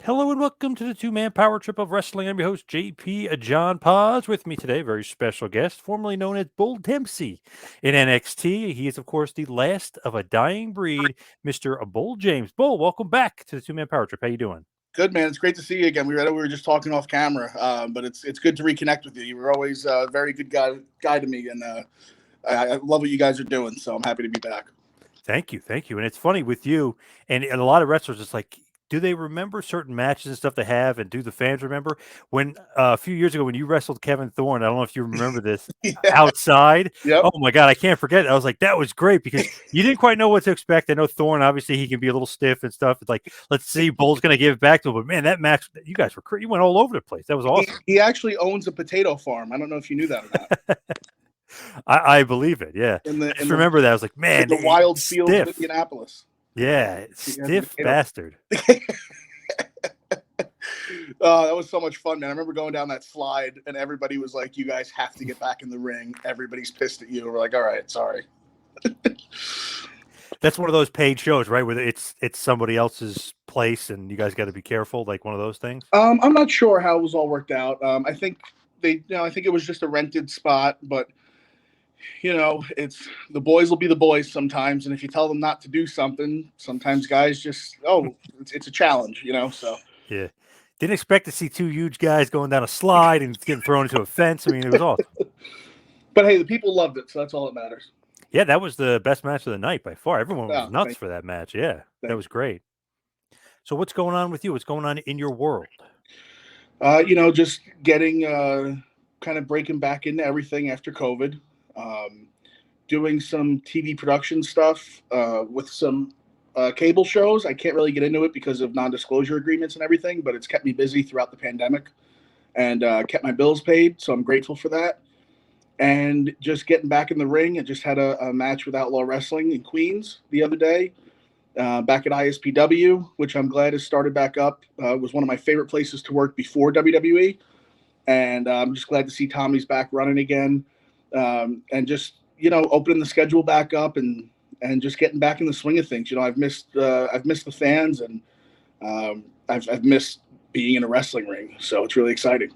Hello and welcome to the two-man power trip of wrestling. I'm your host, JP John Paz. With me today, very special guest, formerly known as Bull Dempsey in NXT. He is, of course, the last of a dying breed, Mr. Bull James. Bull, welcome back to the two-man power trip. How you doing? Good, man. It's great to see you again. We were just talking off camera, but it's good to reconnect with you. You were always a very good guy to me, and I love what you guys are doing. So I'm happy to be back. Thank you, thank you. And it's funny with you and a lot of wrestlers. It's like, do they remember certain matches and stuff they have, and do the fans remember when a few years ago when you wrestled Kevin Thorne? I don't know if you remember this Yeah. outside. Yep. Oh my God, I can't forget. I was like, that was great because you didn't quite know what to expect. I know Thorne, obviously, he can be a little stiff and stuff. It's like, let's see, Bull's going to give it back to him. But man, that match, you guys were you went all over the place. That was He, awesome. he actually owns a potato farm. I don't know if you knew that or not. I believe it. Yeah, In the I in just the remember that. I was like, in man, the wild fields of stiff. Indianapolis. Yeah, He has a stiff potato. bastard. That was so much fun, man. I remember going down that slide, and everybody was like, "You guys have to get back in the ring." Everybody's pissed at you. We're like, "All right, sorry." That's one of those paid shows, right? Where it's somebody else's place, and you guys got to be careful. Like one of those things. I'm not sure how it was all worked out. I think I think it was just a rented spot, but it's the boys will be the boys sometimes, and if you tell them not to do something, sometimes guys just it's a challenge, So Yeah, didn't expect to see two huge guys going down a slide and getting thrown into a fence. I mean, it was awesome. but hey, the people loved it, so that's all that matters. Yeah, that was the best match of the night by far. Everyone was Oh, nuts for that match. Yeah, that was great. So, what's going on with you? What's going on in your world? Just getting kind of breaking back into everything after COVID. Um, Doing some TV production stuff with some cable shows. I can't really get into it because of non-disclosure agreements and everything, but it's kept me busy throughout the pandemic and kept my bills paid. So I'm grateful for that. And just getting back in the ring. I just had a match with Outlaw Wrestling in Queens the other day, back at ISPW, which I'm glad has started back up. Was one of my favorite places to work before WWE, and I'm just glad to see Tommy's back running again, and just opening the schedule back up and just getting back in the swing of things. I've missed the fans, and I've missed being in a wrestling ring, so it's really exciting.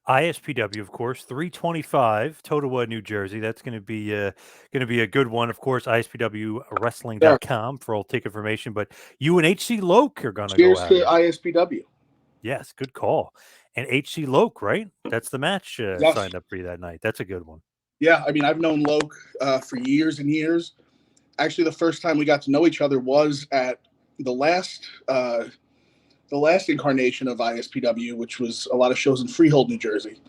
ISPW, of course, 325 Totowa, New Jersey. That's going to be a good one. Of course, Yeah. ISPWwrestling.com for all ticket information. But you and HC Loke are going to go Cheers at to it. ISPW. Yes, good call. And HC Loke, right? That's the match Yes. signed up for you that night. That's a good one. Yeah, I mean, I've known Loke for years and years. Actually, the first time we got to know each other was at the last uh, the last incarnation of ISPW, which was a lot of shows in Freehold, New Jersey.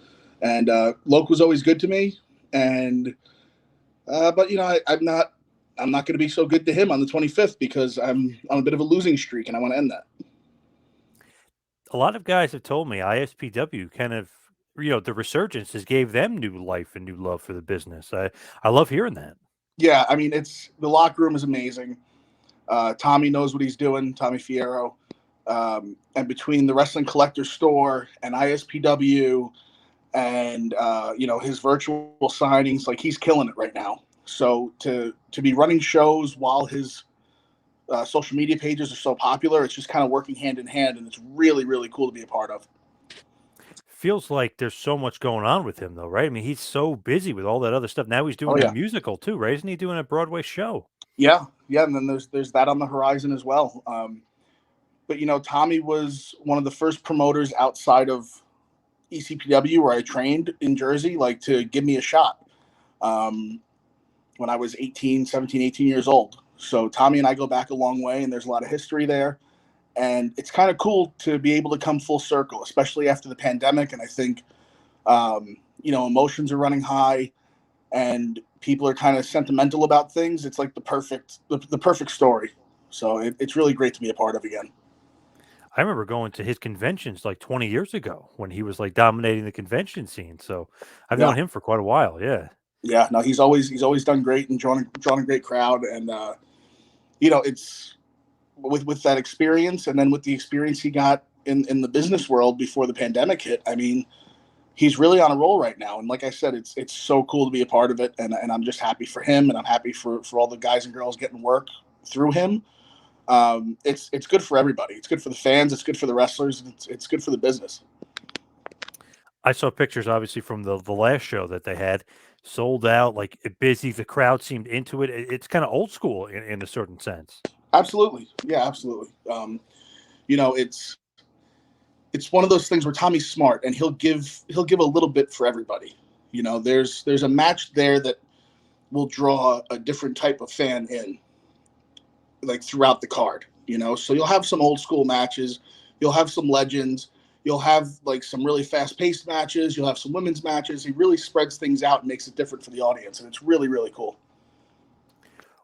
And Loke was always good to me, and but I'm not going to be so good to him on the 25th because I'm on a bit of a losing streak, and I want to end that. A lot of guys have told me ISPW kind of, the resurgence has gave them new life and new love for the business. I love hearing that. Yeah, I mean, it's the locker room is amazing. Tommy knows what he's doing, Tommy Fierro. And between the Wrestling Collector Store and ISPW and his virtual signings, like he's killing it right now. So to be running shows while his social media pages are so popular, it's just kind of working hand in hand, and it's really really cool to be a part of. Feels like there's so much going on with him, though, right? I mean, he's so busy with all that other stuff. Now he's Oh doing a yeah, musical too, right? Isn't he doing a Broadway show? yeah, and then there's that on the horizon as well. But Tommy was one of the first promoters outside of ECPW where I trained in Jersey, like to give me a shot. Um, when I was 18, 17, 18 years old. So Tommy and I go back a long way, and there's a lot of history there. And it's kind of cool to be able to come full circle, especially after the pandemic. And I think, emotions are running high, and people are kind of sentimental about things. It's like the perfect story. So it's really great to be a part of again. I remember going to his conventions like 20 years ago when he was like dominating the convention scene. So I've Yeah, known him for quite a while. Yeah. yeah. No, he's always done great and drawn a great crowd. And it's with that experience, and then with the experience he got in the business world before the pandemic hit. I mean, he's really on a roll right now. And like I said, it's so cool to be a part of it. And I'm just happy for him, and I'm happy for all the guys and girls getting work through him. It's good for everybody. It's good for the fans. It's good for the wrestlers. It's good for the business. I saw pictures, obviously, from the last show that they had, sold out, like busy. The crowd seemed into it. It's kind of old school in a certain sense. Absolutely, yeah, absolutely. You know, it's one of those things where Tommy's smart and he'll give a little bit for everybody. You know, there's a match there that will draw a different type of fan in, like throughout the card. You know, so you'll have some old school matches, you'll have some legends, you'll have like some really fast paced matches, you'll have some women's matches. He really spreads things out and makes it different for the audience, and it's really really cool.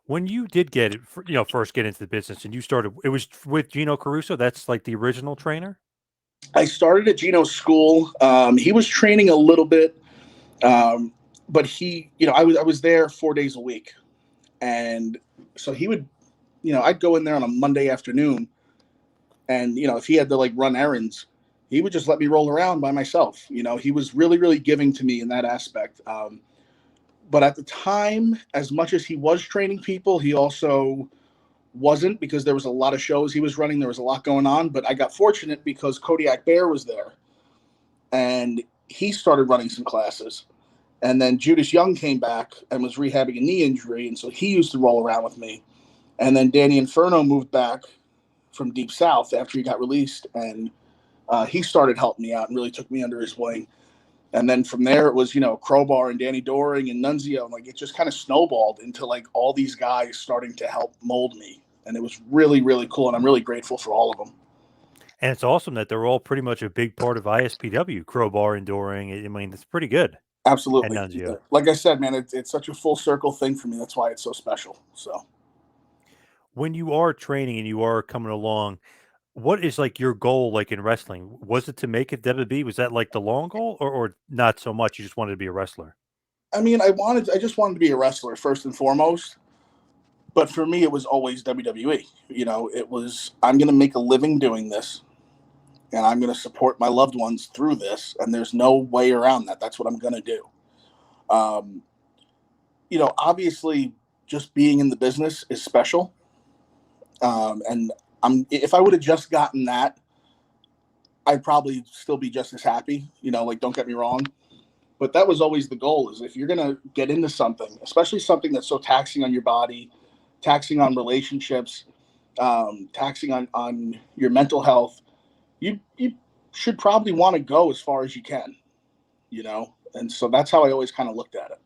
When you did get it, first get into the business, and you started, it was with Gino Caruso. That's like the original trainer. I started at Gino's school. He was training a little bit, um, but I was there 4 days a week, and so he would, I'd go in there on a Monday afternoon, and if he had to like run errands, he would just let me roll around by myself. He was really really giving to me in that aspect. But at the time, as much as he was training people, he also wasn't, because there was a lot of shows he was running. There was a lot going on, but I got fortunate because Kodiak Bear was there, and he started running some classes. And then Judas Young came back and was rehabbing a knee injury, and so he used to roll around with me. And then Danny Inferno moved back from Deep South after he got released, and he started helping me out and really took me under his wing. And then from there, it was Crowbar and Danny Doring and Nunzio, and like it just kind of snowballed into like all these guys starting to help mold me, and it was really really cool, and I'm really grateful for all of them. And it's awesome that they're all pretty much a big part of ISPW, Crowbar enduring. I mean, it's pretty good. And Absolutely. Nunzio. Like I said, man, it's such a full circle thing for me. That's why it's so special. So, When you are training and you are coming along, what is like your goal, like in wrestling? Was it to make it WWE? Was that like the long goal, or not so much? You just wanted to be a wrestler. I mean, I just wanted to be a wrestler first and foremost. But for me, it was always WWE. It was, I'm going to make a living doing this, and I'm going to support my loved ones through this. And there's no way around that. That's what I'm going to do. Um, Obviously, just being in the business is special. And if I would have just gotten that, I'd probably still be just as happy. Like don't get me wrong, but that was always the goal. Is if you're gonna get into something, especially something that's so taxing on your body, taxing on relationships, taxing on your mental health, you should probably want to go as far as you can. And so that's how I always kind of looked at it.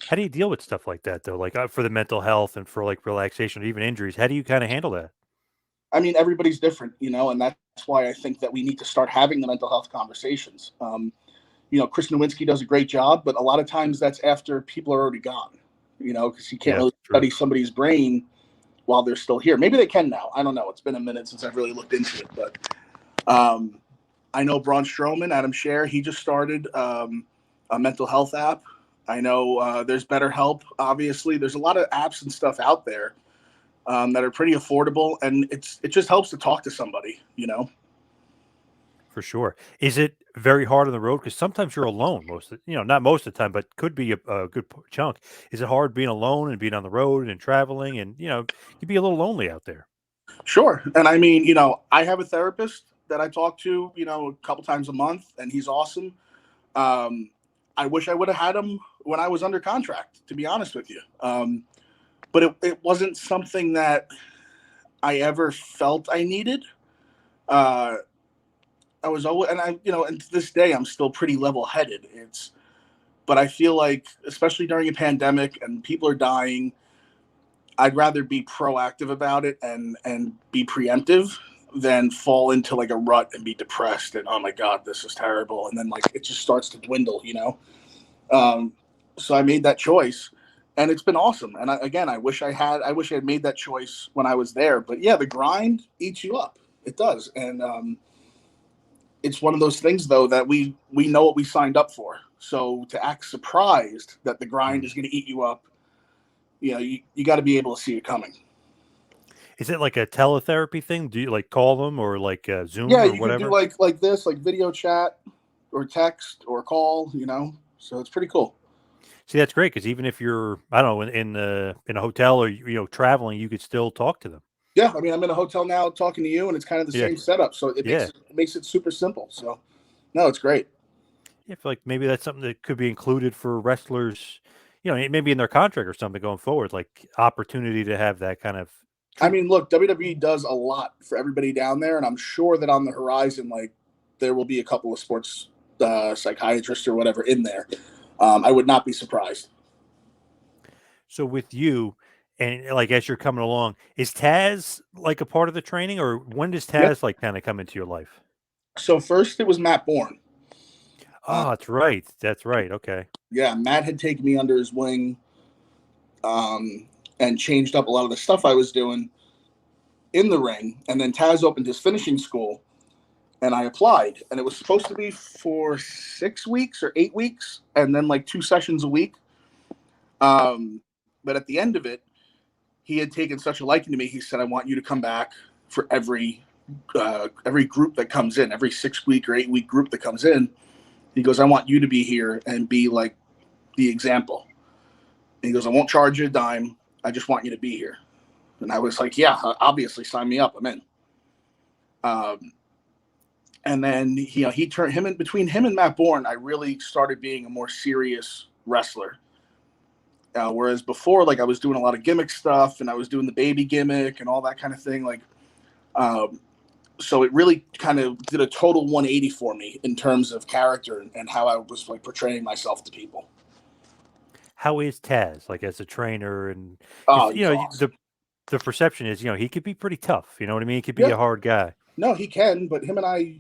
How do you deal with stuff like that though? Like for the mental health and for like relaxation or even injuries, how do you kind of handle that? I mean, everybody's different, and that's why I think that we need to start having the mental health conversations. Chris Nowinski does a great job, but a lot of times that's after people are already gone, because you can't Yeah, really true. study somebody's brain while they're still here. Maybe they can now. I don't know. It's been a minute since I've really looked into it, but um, I know Braun Strowman, Adam Scher, he just started a mental health app. I know there's BetterHelp. Obviously, there's a lot of apps and stuff out there that are pretty affordable, and it just helps to talk to somebody. For sure. Is it very hard on the road? Because sometimes you're alone not most of the time, but could be a good chunk. Is it hard being alone and being on the road and traveling and, you'd be a little lonely out there? Sure. And I mean, I have a therapist that I talk to, a couple times a month, and he's awesome. Um, I wish I would have had him when I was under contract, to be honest with you. But it wasn't something that I ever felt I needed. Uh, I was always, and and to this day, I'm still pretty level headed. But I feel like, especially during a pandemic and people are dying, I'd rather be proactive about it and be preemptive than fall into like a rut and be depressed and oh my god this is terrible, and then like it just starts to dwindle. Um, so I made that choice, and it's been awesome. And again, I wish I had made that choice when I was there. But yeah, the grind eats you up. It does, and it's one of those things though that we know what we signed up for. So to act surprised that the grind Mm. is going to eat you up, you got to be able to see it coming. Is it like a teletherapy thing? Do you like call them or like Zoom Yeah, or you could do whatever? like this, like video chat or text or call. So it's pretty cool. See, that's great because even if you're, I don't know, in a hotel or traveling, you could still talk to them. Yeah, I mean, I'm in a hotel now talking to you, and it's kind of the Yeah. same setup, so Yeah. it makes it super simple. So, no, it's great. Yeah, I feel like maybe that's something that could be included for wrestlers, maybe in their contract or something going forward, like opportunity to have that kind of I treatment. mean, look, WWE does a lot for everybody down there, and I'm sure that on the horizon, like there will be a couple of sports psychiatrists or whatever in there. I would not be surprised. So with you, and like as you're coming along, is Taz like a part of the training, or when does Yep. Taz like kind of come into your life? So first it was Matt Bourne. Uh, Oh, that's right. That's right. Okay. yeah, Matt had taken me under his wing and changed up a lot of the stuff I was doing in the ring. And then Taz opened his finishing school, and I applied. And it was supposed to be for 6 weeks or 8 weeks, and then like 2 sessions a week. But at the end of it, he had taken such a liking to me. He said, "I want you to come back for every group that comes in, every 6 week or 8 week group that comes in." He goes, "I want you to be here and be like the example." And he goes, "I won't charge you a dime. I just want you to be here." And I was like, "Yeah, obviously, sign me up. I'm in." Um, and then he turned him in between him and Matt Bourne. I really started being a more serious wrestler. Whereas before, like I was doing a lot of gimmick stuff, and I was doing the baby gimmick and all that kind of thing. Like, um, so it really kind of did a total 180 for me in terms of character and how I was like portraying myself to people. How is Taz like as a trainer? And Oh, because he's awesome. the perception is he could be pretty tough. You know what I mean? He could be Yeah, a hard guy. no, he can, but him and I,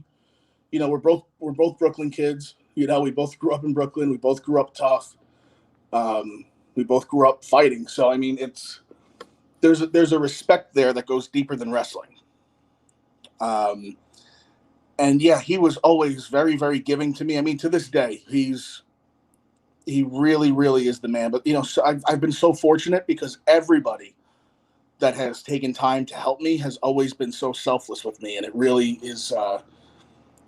we're both Brooklyn kids. We both grew up in Brooklyn. We both grew up tough. Um, we both grew up fighting. So I mean, there's a respect there that goes deeper than wrestling. Um, and yeah, he was always very, very giving to me. I mean, to this day, he really, really is the man. But so I've been so fortunate because everybody that has taken time to help me has always been so selfless with me, and it really is.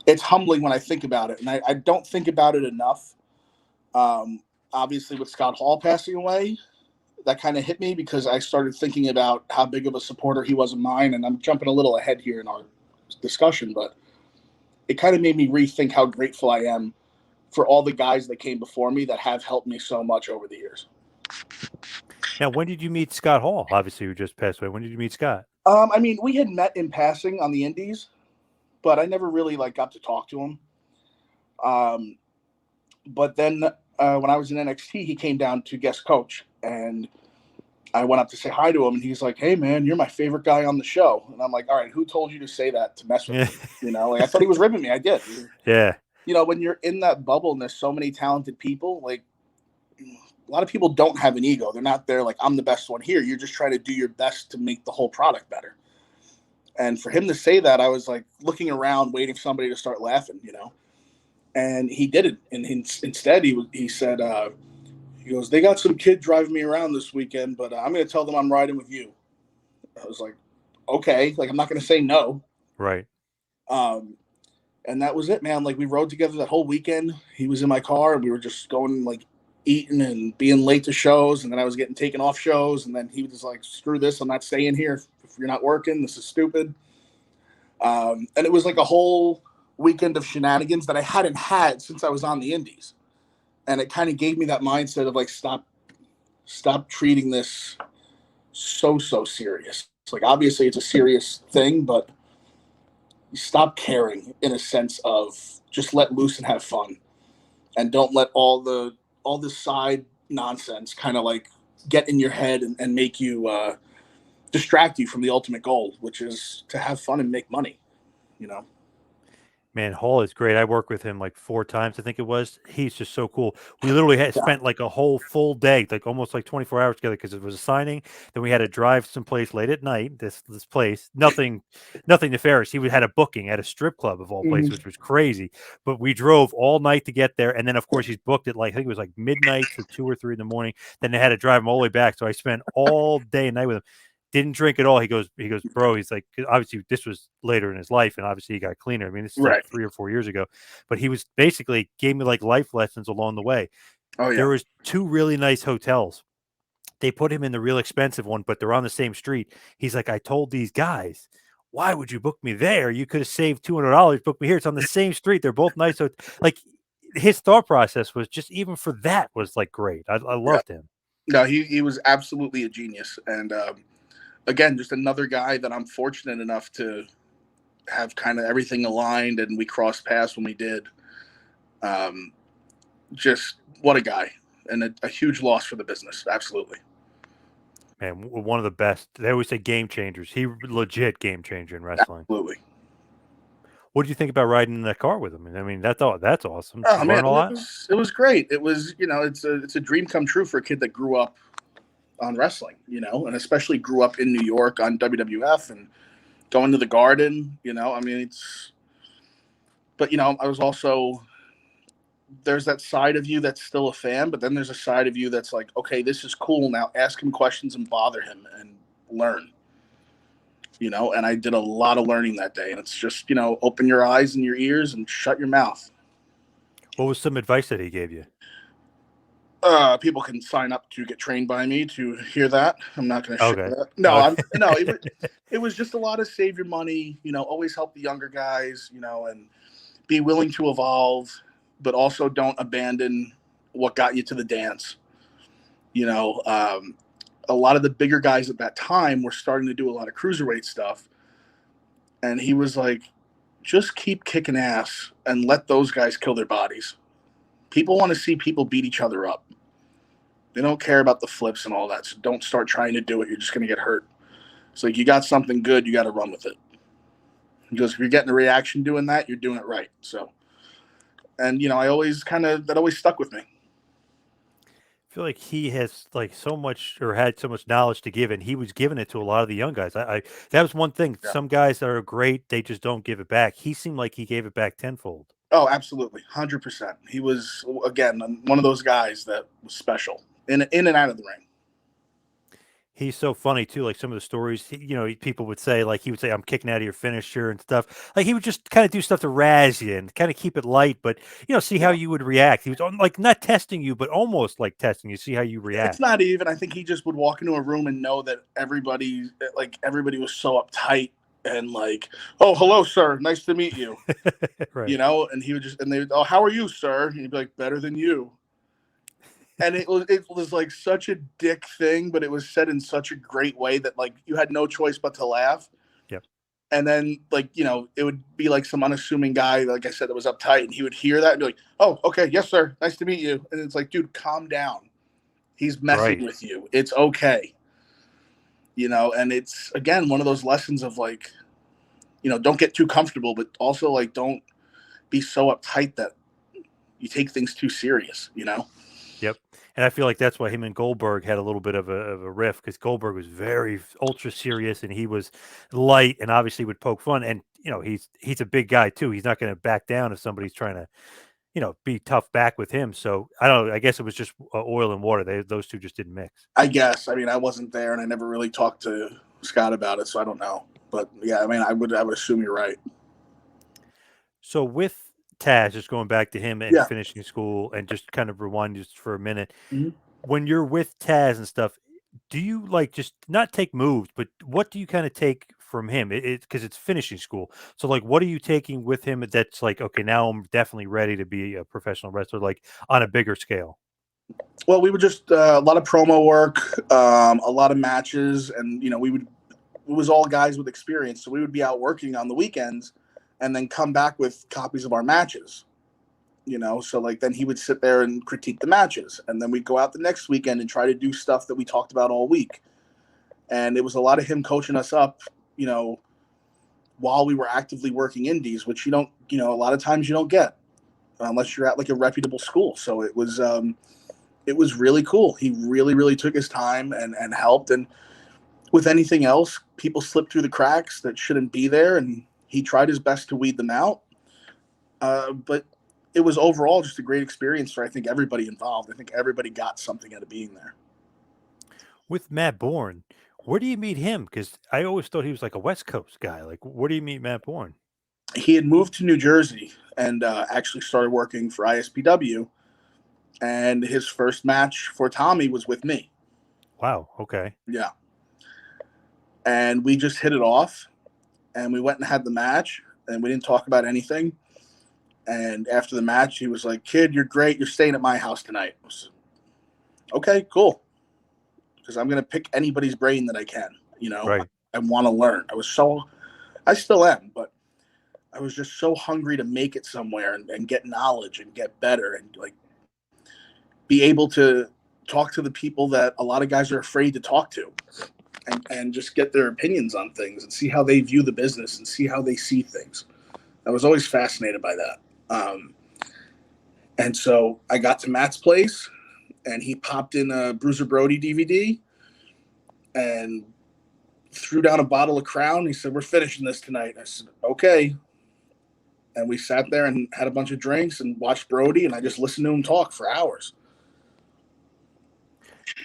It's humbling when I think about it, and I don't think about it enough. Um, Obviously, with Scott Hall passing away, that kind of hit me because I started thinking about how big of a supporter he was of mine, and I'm jumping a little ahead here in our discussion, but it kind of made me rethink how grateful I am for all the guys that came before me that have helped me so much over the years. Now, when did you meet Scott Hall? Obviously, who just passed away. When did you meet Scott? I mean, we had met in passing on the Indies, but I never really like got to talk to him. Um, but then when I was in NXT, he came down to guest coach, and I went up to say hi to him, and he's like, "Hey, man, you're my favorite guy on the show." And I'm like, "All right, who told you to say that to mess with Yeah. me?" Like I thought he was ribbing me. I did. Yeah. When you're in that bubble and there's so many talented people, like a lot of people don't have an ego. They're not there like I'm the best one here. You're just trying to do your best to make the whole product better. And for him to say that, I was like looking around, waiting for somebody to start laughing. And he didn't. And instead, he said, he goes, "They got some kid driving me around this weekend, but I'm going to tell them I'm riding with you." I was like, "Okay, like I'm not going to say no." Right. Um, and that was it, man. Like we rode together that whole weekend. He was in my car, and we were just going like eating and being late to shows, and then I was getting taken off shows, and then he was like, "Screw this, I'm not staying here. If you're not working, this is stupid." And it was like a whole weekend of shenanigans that I hadn't had since I was on the Indies, and it kind of gave me that mindset of like, stop treating this so serious. It's like obviously it's a serious thing, but stop caring in a sense of just let loose and have fun, and don't let all this side nonsense kind of like get in your head and make you distract you from the ultimate goal, which is to have fun and make money. You know. Man, Hall is great. I worked with him like 4 times, I think it was. He's just so cool. We literally had Yeah. spent like a whole full day, like almost like 24 hours together because it was a signing. Then we had to drive someplace late at night. This place, nothing nefarious. He had a booking at a strip club of all places, which Mm-hmm. was crazy. But we drove all night to get there, and then of course he's booked at like I think it was like midnight to 2 or 3 in the morning. Then they had to drive him all the way back. So I spent all day and night with him. Didn't drink at all. He goes, bro. He's like, 'cause obviously this was later in his life, and obviously he got cleaner. I mean, this is like Right. 3 or 4 years ago, but he was basically gave me like life lessons along the way. Oh There yeah. was 2 really nice hotels they put him in the real expensive one, but they're on the same street. He's like, I told these guys, why would you book me there? You could have saved $200. Book me here. It's on the same street. They're both nice. So like his thought process was just even for that was like great. I Yeah. loved him. No, he was absolutely a genius. And again, just another guy that I'm fortunate enough to have kind of everything aligned, and we crossed paths when we did. Um, just what a guy, and a huge loss for the business. Absolutely. Man, one of the best. They always say game changers. He legit game changer in wrestling. Absolutely. What did you think about riding in that car with him? I mean, that's awesome. Did Oh you man, learn a lot? it was great. It was, it's a dream come true for a kid that grew up on wrestling, and especially grew up in New York on WWF and going to the Garden. I mean, but I was also, there's that side of you that's still a fan, but then there's a side of you that's like, okay, this is cool. Now ask him questions and bother him and learn. And I did a lot of learning that day, and it's just, open your eyes and your ears and shut your mouth. What was some advice that he gave you? People can sign up to get trained by me to hear that. I'm not going to share Okay. that. No, Okay. no. It was just a lot of save your money. Always help the younger guys. And be willing to evolve, but also don't abandon what got you to the dance. A lot of the bigger guys at that time were starting to do a lot of cruiserweight stuff, and he was like, just keep kicking ass and let those guys kill their bodies. People want to see people beat each other up. They don't care about the flips and all that. So don't start trying to do it. You're just going to get hurt. So you got something good, you got to run with it. Because if you're getting a reaction doing that, you're doing it right. So, and I always that always stuck with me. I feel like he has like so much or had so much knowledge to give, and he was giving it to a lot of the young guys. I that was one thing. Yeah. Some guys are great, they just don't give it back. He seemed like he gave it back tenfold. Oh, absolutely, 100%. He was, again, one of those guys that was special in and out of the ring. He's so funny too. Like some of the stories, people would say, like he would say, "I'm kicking out of your finisher" and stuff. Like he would just kind of do stuff to razz you and kind of keep it light, but see how you would react. He was like not testing you, but almost like testing you, see how you react. It's not even. I think he just would walk into a room and know that everybody was so uptight and like, "Oh, hello, sir, nice to meet you." Right. And he would they would, "Oh, how are you, sir?" And he'd be like, "Better than you." And it was like such a dick thing, but it was said in such a great way that like you had no choice but to laugh. Yep. And then it would be like some unassuming guy, like I said, that was uptight, and he would hear that and be like, "Oh, okay, yes, sir, nice to meet you." And it's like, dude, calm down. He's messing with you. It's okay. And it's again one of those lessons of like, don't get too comfortable, but also like don't be so uptight that you take things too serious. Yep. And I feel like that's why him and Goldberg had a little bit of a riff, because Goldberg was very ultra serious and he was light and obviously would poke fun. And he's a big guy too. He's not going to back down if somebody's trying to be tough back with him. So I don't know. I guess it was just oil and water. Those two just didn't mix. I guess. I mean, I wasn't there, and I never really talked to Scott about it, so I don't know. But yeah, I mean, I would assume you're right. So with Taz, just going back to him and finishing school, and just kind of rewind just for a minute, when you're with Taz and stuff, do you like just not take moves, but what do you kind of take from him? Because it's finishing school. So like, what are you taking with him that's like, okay, now I'm definitely ready to be a professional wrestler, like on a bigger scale? Well, we would just a lot of promo work, a lot of matches, and it was all guys with experience, so we would be out working on the weekends, and then come back with copies of our matches. So like then he would sit there and critique the matches, and then we'd go out the next weekend and try to do stuff that we talked about all week. And it was a lot of him coaching us up, while we were actively working indies, which you don't, a lot of times you don't get unless you're at like a reputable school. So it was really cool. He really, really took his time and helped. And with anything else, people slip through the cracks that shouldn't be there, and he tried his best to weed them out. But it was overall just a great experience for, I think, everybody involved. I think everybody got something out of being there. With Matt Bourne, where do you meet him? Because I always thought he was like a West Coast guy. Like, where do you meet Matt Bourne? He had moved to New Jersey and actually started working for ISPW. And his first match for Tommy was with me. Wow. Okay. Yeah. And we just hit it off, and we went and had the match, and we didn't talk about anything. And after the match, he was like, "Kid, you're great. You're staying at my house tonight." I was, okay, cool. Because I'm gonna pick anybody's brain that I can. You know, Right. I want to learn. I still am, but I was just so hungry to make it somewhere and get knowledge and get better and like be able to talk to the people that a lot of guys are afraid to talk to, and just get their opinions on things and see how they view the business and see how they see things. I was always fascinated by that. And so I got to Matt's place, and he popped in a Bruiser Brody DVD and threw down a bottle of Crown. He said, "We're finishing this tonight." I said, "Okay." And we sat there and had a bunch of drinks and watched Brody, and I just listened to him talk for hours.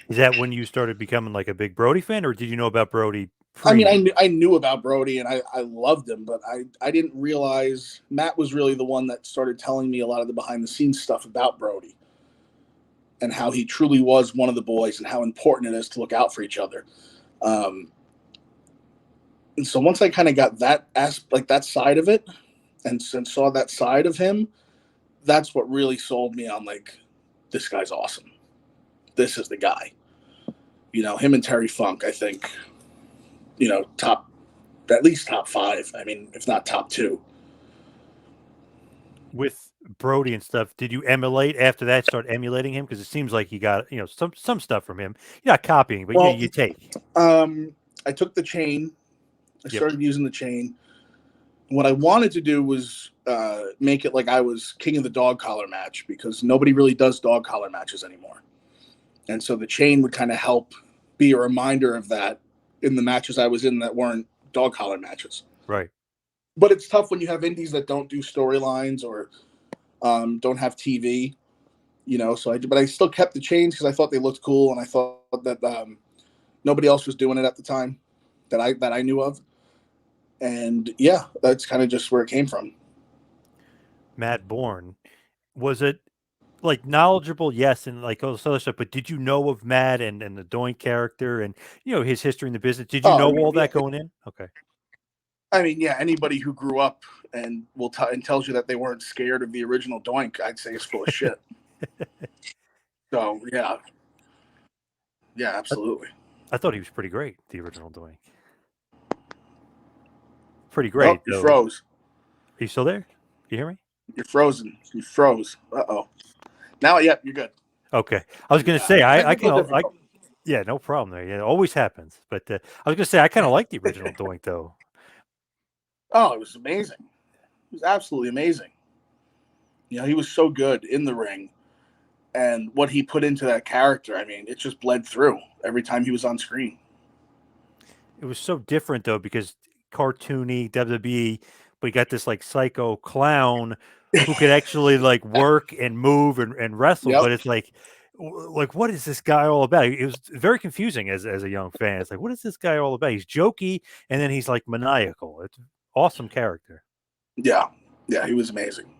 Is that when you started becoming like a big Brody fan, or did you know about Brody I mean, pre? I knew about Brody and I loved him, but I didn't realize Matt was really the one that started telling me a lot of the behind the scenes stuff about Brody and how he truly was one of the boys and how important it is to look out for each other. Um, and so once I kind of got that like that side of it and saw that side of him, that's what really sold me on like, this guy's awesome. This is the guy. You know, him and Terry Funk, I think, you know, at least top five. I mean, if not top two. With Brody and stuff, did you emulate after that? Start emulating him because it seems like you got some stuff from him. You're not copying, but Well, you take. I took the chain. I Yep. started using the chain. What I wanted to do was make it like I was king of the dog collar match because nobody really does dog collar matches anymore. And so the chain would kind of help be a reminder of that in the matches I was in that weren't dog collar matches. Right. But it's tough when you have indies that don't do storylines or don't have TV, you know. But I still kept the chains because I thought they looked cool and I thought that nobody else was doing it at the time that I knew of. And yeah, that's kind of just where it came from. Matt Bourne, was it like knowledgeable? Yes, and like all this other stuff. But did you know of Matt and the Doink character and his history in the business? Did you Oh, know I mean, all yeah. that going in? Okay. I mean, yeah. Anybody who grew up and and tells you that they weren't scared of the original Doink, I'd say is full of shit. So yeah, yeah, I, absolutely. I thought he was pretty great, the original Doink. Pretty Oh, great you though. froze. Are you still there? You hear me? You're frozen. You froze. Uh-oh. Now, yep, you're good. Okay. I was gonna Yeah, say I technical can I difficulty. yeah, no problem there. Yeah, it always happens. But I was gonna say I kind of like the original Doink though. Oh, it was amazing. It was absolutely amazing. You know, he was so good in the ring, and what he put into that character. I mean, it just bled through every time he was on screen. It was so different though because cartoony WWE, but you got this like psycho clown who could actually like work and move and wrestle. Yep. But it's like what is this guy all about? It was very confusing as a young fan. It's like what is this guy all about? He's jokey and then he's like maniacal. It's awesome character. Yeah. Yeah, he was amazing.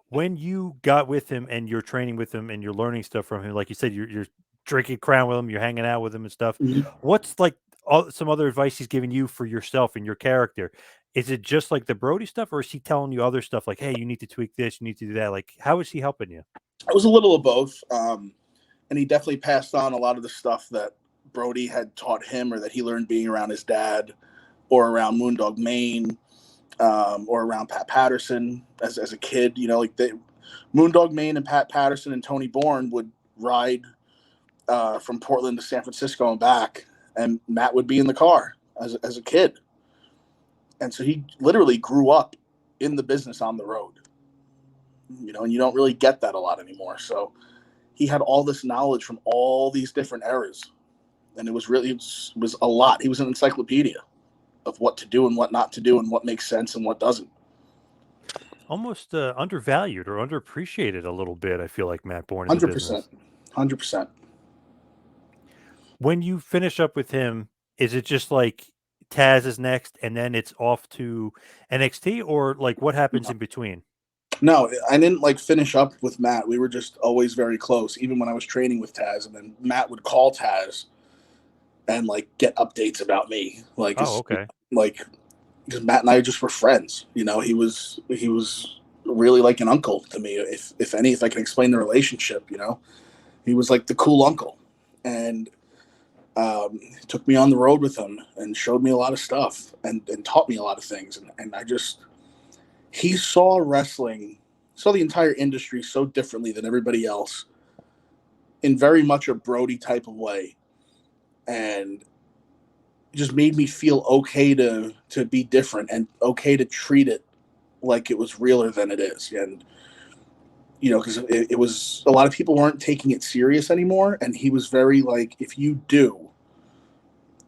When you got with him and you're training with him and you're learning stuff from him, like you said, you're drinking Crown with him, you're hanging out with him and stuff. Mhm. What's like some other advice he's giving you for yourself and your character? Is it just like the Brody stuff, or is he telling you other stuff like, "Hey, you need to tweak this, you need to do that"? Like, how is he helping you? It was a little of both. And he definitely passed on a lot of the stuff that Brody had taught him or that he learned being around his dad or around Moondog Maine, or around Pat Patterson as a kid. You know, like Moondog Maine and Pat Patterson and Tony Bourne would ride from Portland to San Francisco and back, and Matt would be in the car as a kid. And so he literally grew up in the business on the road, you know, and you don't really get that a lot anymore. So he had all this knowledge from all these different eras, and it was a lot. He was an encyclopedia of what to do and what not to do and what makes sense and what doesn't. Almost undervalued or underappreciated a little bit. I feel like Matt Bourne in the 100%. business. 100%. When you finish up with him, is it just like Taz is next, and then it's off to NXT, or like what happens in between? No, I didn't like finish up with Matt. We were just always very close, even when I was training with Taz. And then Matt would call Taz and like get updates about me, Oh, okay. like because Matt and I just were friends. You know, he was really like an uncle to me. If I can explain the relationship, you know, he was like the cool uncle, and took me on the road with him and showed me a lot of stuff and taught me a lot of things. And I just he saw wrestling, saw the entire industry so differently than everybody else in very much a Brody type of way, and just made me feel okay to be different and okay to treat it like it was realer than it is. And you know, because it was a lot of people weren't taking it serious anymore, and he was very like, if you do,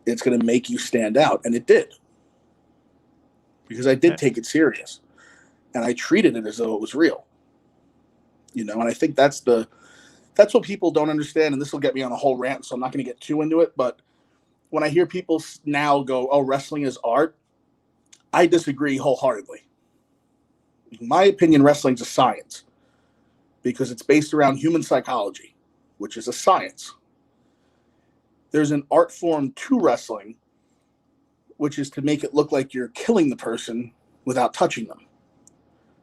it's going to make you stand out, and it did, because I did Yeah. take it serious and I treated it as though it was real. You know, and I think that's what people don't understand, and this will get me on a whole rant, so I'm not going to get too into it. But when I hear people now go, "Oh, wrestling is art," I disagree wholeheartedly. In my opinion, wrestling's a science because it's based around human psychology, which is a science. There's an art form to wrestling, which is to make it look like you're killing the person without touching them,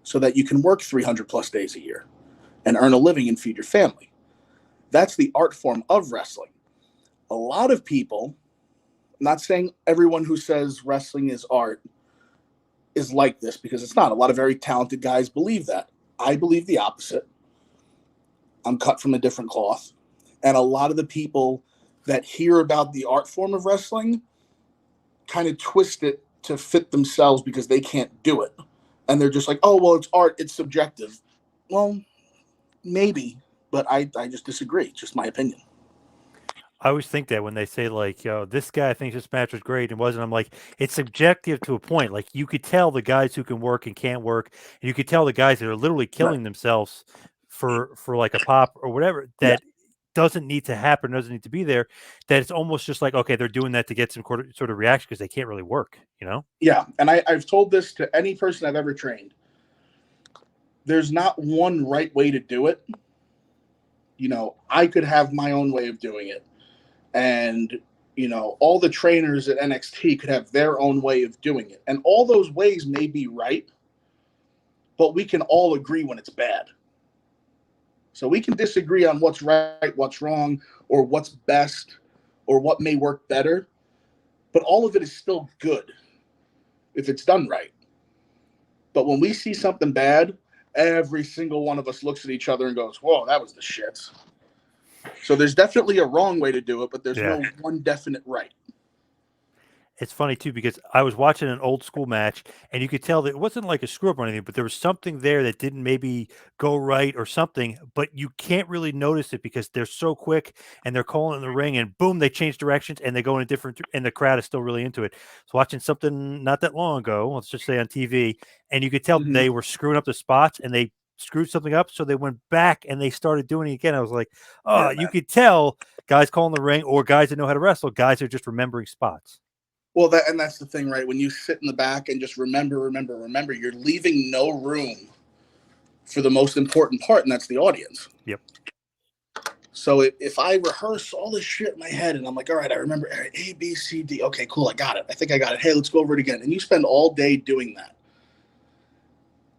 so that you can work 300 plus days a year and earn a living and feed your family. That's the art form of wrestling. A lot of people, I'm not saying everyone who says wrestling is art is like this, because it's not. A lot of very talented guys believe that. I believe the opposite. I'm cut from a different cloth. And a lot of the people that hear about the art form of wrestling kind of twist it to fit themselves because they can't do it. And they're just like, oh, well, it's art, it's subjective. Well, maybe, but I just disagree. It's just my opinion. I always think that when they say like, "Yo, this guy thinks this match was great and wasn't," I'm like, it's subjective to a point. Like you could tell the guys who can work and can't work, and you could tell the guys that are literally Right. killing themselves for like a pop or whatever Yeah. that doesn't need to happen, doesn't need to be there. That it's almost just like, okay, they're doing that to get some sort of reaction because they can't really work. You know? Yeah. And I've told this to any person I've ever trained. There's not one right way to do it. You know, I could have my own way of doing it. And, you know, all the trainers at NXT could have their own way of doing it. And all those ways may be right, but we can all agree when it's bad. So we can disagree on what's right, what's wrong, or what's best, or what may work better, but all of it is still good if it's done right. But when we see something bad, every single one of us looks at each other and goes, whoa, that was the shits. So there's definitely a wrong way to do it, but there's Yeah. no one definite right. It's funny too because I was watching an old school match and you could tell that it wasn't like a screw up or anything, but there was something there that didn't maybe go right or something, but you can't really notice it because they're so quick and they're calling in the ring and boom, they change directions and they go in a different and the crowd is still really into it. So watching something not that long ago, let's just say on TV, and you could tell Mm-hmm. they were screwing up the spots and they screwed something up, so they went back and they started doing it again. I was like, oh, Yeah, you man. could tell guys calling the ring or guys that know how to wrestle, guys are just remembering spots. Well, that's the thing, right? When you sit in the back and just remember, you're leaving no room for the most important part, and that's the audience. Yep. So if I rehearse all this shit in my head and I'm like, all right, I remember A, B, C, D. Okay, cool, I got it. I think I got it. Hey, let's go over it again. And you spend all day doing that.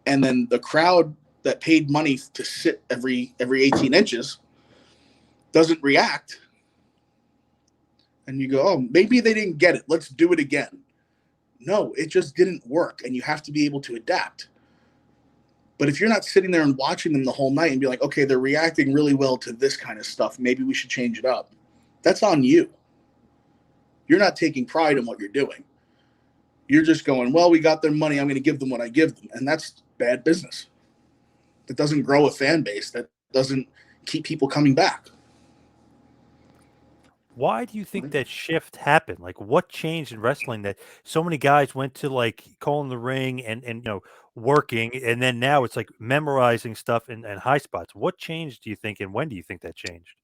And then the crowd that paid money to sit every 18 inches doesn't react. And you go, oh, maybe they didn't get it. Let's do it again. No, it just didn't work. And you have to be able to adapt. But if you're not sitting there and watching them the whole night and be like, okay, they're reacting really well to this kind of stuff, maybe we should change it up. That's on you. You're not taking pride in what you're doing. You're just going, well, we got their money. I'm going to give them what I give them. And that's bad business. That doesn't grow a fan base. That doesn't keep people coming back. Why do you think that shift happened? Like, what changed in wrestling that so many guys went to like calling the ring and working, and then now it's like memorizing stuff and high spots. What changed, do you think, and when do you think that changed?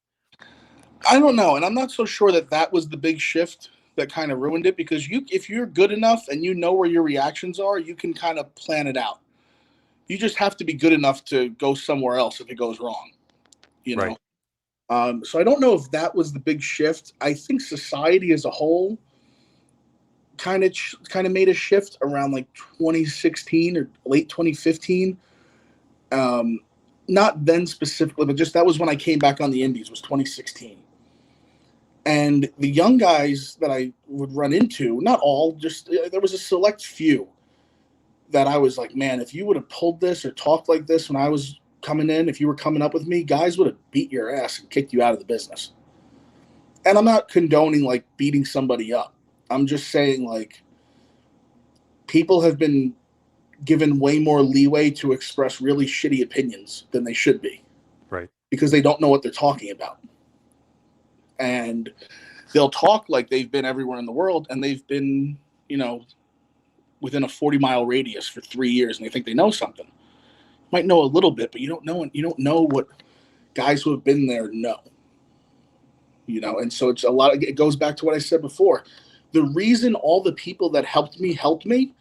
I don't know. And I'm not so sure that was the big shift that kind of ruined it, because if you're good enough and you know where your reactions are, you can kind of plan it out. You just have to be good enough to go somewhere else if it goes wrong, you know? Right. So I don't know if that was the big shift. I think society as a whole kind of made a shift around like 2016 or late 2015. Um, Not then specifically, but just that was when I came back on the Indies, was 2016. And the young guys that I would run into, not all, just there was a select few that I was like, man, if you would have pulled this or talked like this when I was coming in, if you were coming up with me, guys would have beat your ass and kicked you out of the business. And I'm not condoning like beating somebody up. I'm just saying like people have been given way more leeway to express really shitty opinions than they should be Right. because they don't know what they're talking about. And they'll talk like they've been everywhere in the world and they've been, you know, within a 40-mile radius for 3 years and they think they know something. Might know a little bit, but you don't know what guys who have been there know. You know, and so it's a lot it goes back to what I said before. The reason all the people that helped me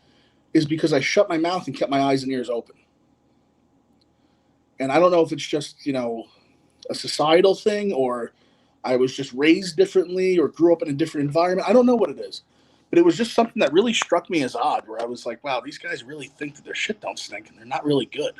is because I shut my mouth and kept my eyes and ears open. And I don't know if it's just, you know, a societal thing or I was just raised differently or grew up in a different environment. I don't know what it is. But it was just something that really struck me as odd, where I was like, wow, these guys really think that their shit don't stink and they're not really good.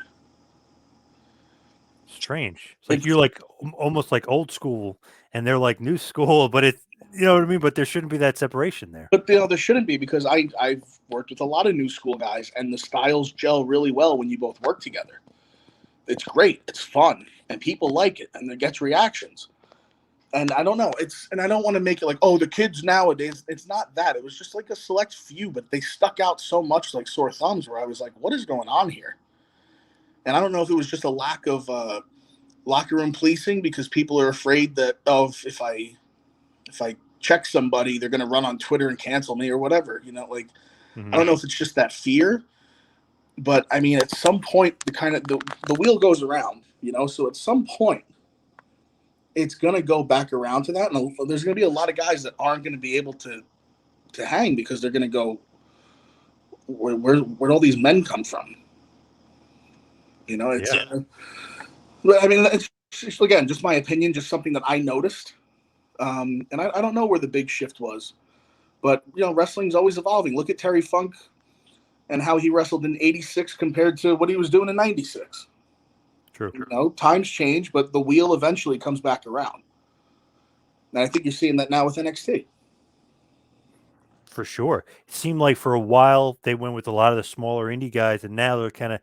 Strange. It's like It's, you're like almost like old school and they're like new school, but it, you know what I mean? But there shouldn't be that separation there. but you know, there shouldn't be because I've worked with a lot of new school guys and the styles gel really well when you both work together. It's great. It's fun and people like it and it gets reactions. And I don't know. And I don't want to make it like, oh, the kids nowadays. It's not that. It was just like a select few, but they stuck out so much like sore thumbs where I was like, what is going on here? And I don't know if it was just a lack of locker room policing because people are afraid that if I check somebody, they're going to run on Twitter and cancel me or whatever. You know, like I don't know if it's just that fear, but I mean, at some point, the wheel goes around. You know, so at some point, it's going to go back around to that, and there's going to be a lot of guys that aren't going to be able to hang because they're going to go, where'd all these men come from? You know, it's. Yeah. I mean, it's just, again just my opinion, just something that I noticed, and I don't know where the big shift was, but you know, wrestling's always evolving. Look at Terry Funk and how he wrestled in '86 compared to what he was doing in '96. True. You know, times change, but the wheel eventually comes back around. And I think you're seeing that now with NXT. For sure. It seemed like for a while they went with a lot of the smaller indie guys, and now they're kind of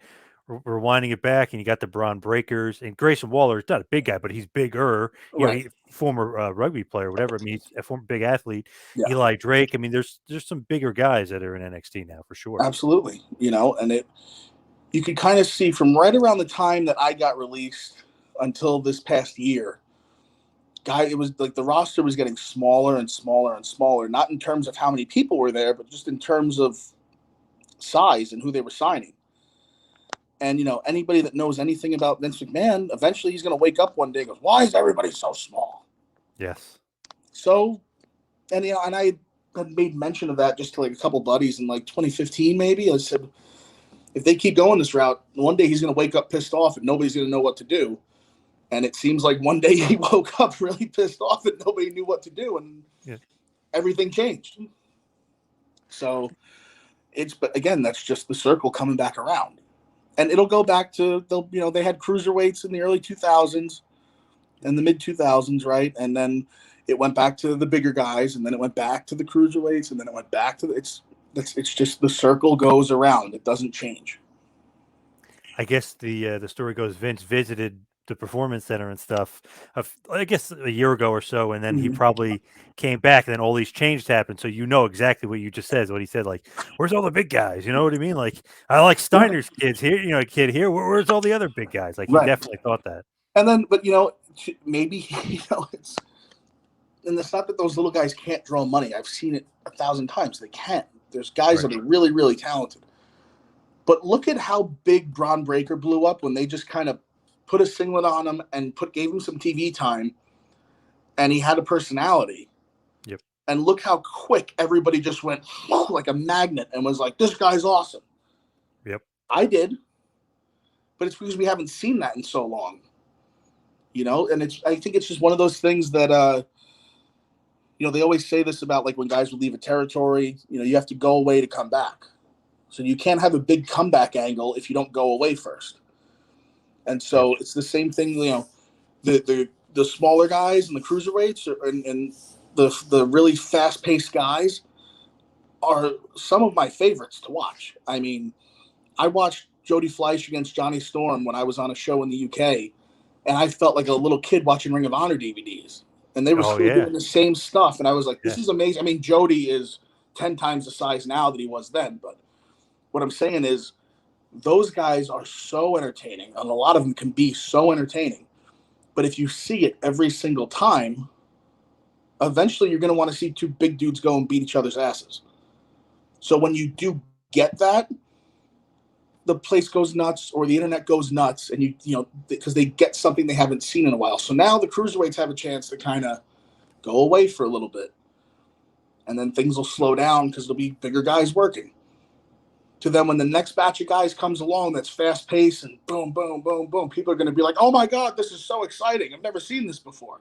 rewinding it back. And you got the Braun Breakers and Grayson Waller. Is not a big guy, but he's bigger. You know, Right. former rugby player, whatever. I mean, he's a former big athlete. Yeah. Eli Drake. I mean, there's some bigger guys that are in NXT now for sure. Absolutely. You know, and you could kind of see from right around the time that I got released until this past year, it was like the roster was getting smaller and smaller and smaller, not in terms of how many people were there, but just in terms of size and who they were signing. And, you know, anybody that knows anything about Vince McMahon, eventually he's going to wake up one day and goes, why is everybody so small? Yes. So, and, you know, and I had made mention of that just to like a couple buddies in like 2015, maybe. I said, if they keep going this route, one day he's going to wake up pissed off and nobody's going to know what to do. And it seems like one day he woke up really pissed off and nobody knew what to do. And everything changed. So but again, that's just the circle coming back around. And it'll go back to, they had cruiserweights in the early 2000s and the mid 2000s, right? And then it went back to the bigger guys, and then it went back to the cruiserweights, and then it went back to it's just the circle goes around. It doesn't change. I guess the story goes Vince visited the performance center and stuff, I guess a year ago or so, and then he probably came back, and then all these changes happened. So you know exactly what you just said. What he said, like, "Where's all the big guys?" You know what I mean? Like, I like Steiner's kids here, you know, kid here. Where's all the other big guys? Like, he Right. definitely thought that. And then, but you know, maybe and it's not that those little guys can't draw money. I've seen it 1,000 times. They can. There's guys that are really, really talented. But look at how big Braun Breaker blew up when they just kind of put a singlet on him and gave him some TV time, and he had a personality. Yep. And look how quick everybody just went like a magnet and was like, "This guy's awesome." Yep. I did. but it's because we haven't seen that in so long. And I think it's just one of those things that they always say this about like when guys would leave a territory, you have to go away to come back. So you can't have a big comeback angle if you don't go away first. And Yep. so it's the same thing, the smaller guys and the cruiserweights and the really fast paced guys are some of my favorites to watch. I mean, I watched Jody Fleisch against Johnny Storm when I was on a show in the UK, and I felt like a little kid watching Ring of Honor DVDs. And they were Oh still yeah. doing the same stuff, and I was like, "This Yeah. is amazing." I mean, Jody is 10 times the size now that he was then, but what I'm saying is those guys are so entertaining, and a lot of them can be so entertaining. But if you see it every single time, eventually you're going to want to see two big dudes go and beat each other's asses. So when you do get that, the place goes nuts or the internet goes nuts, and because they get something they haven't seen in a while. So now the cruiserweights have a chance to kind of go away for a little bit, and then things will slow down because there'll be bigger guys working. To them, when the next batch of guys comes along that's fast paced and boom, boom, boom, boom, people are going to be like, "Oh my God, this is so exciting! I've never seen this before."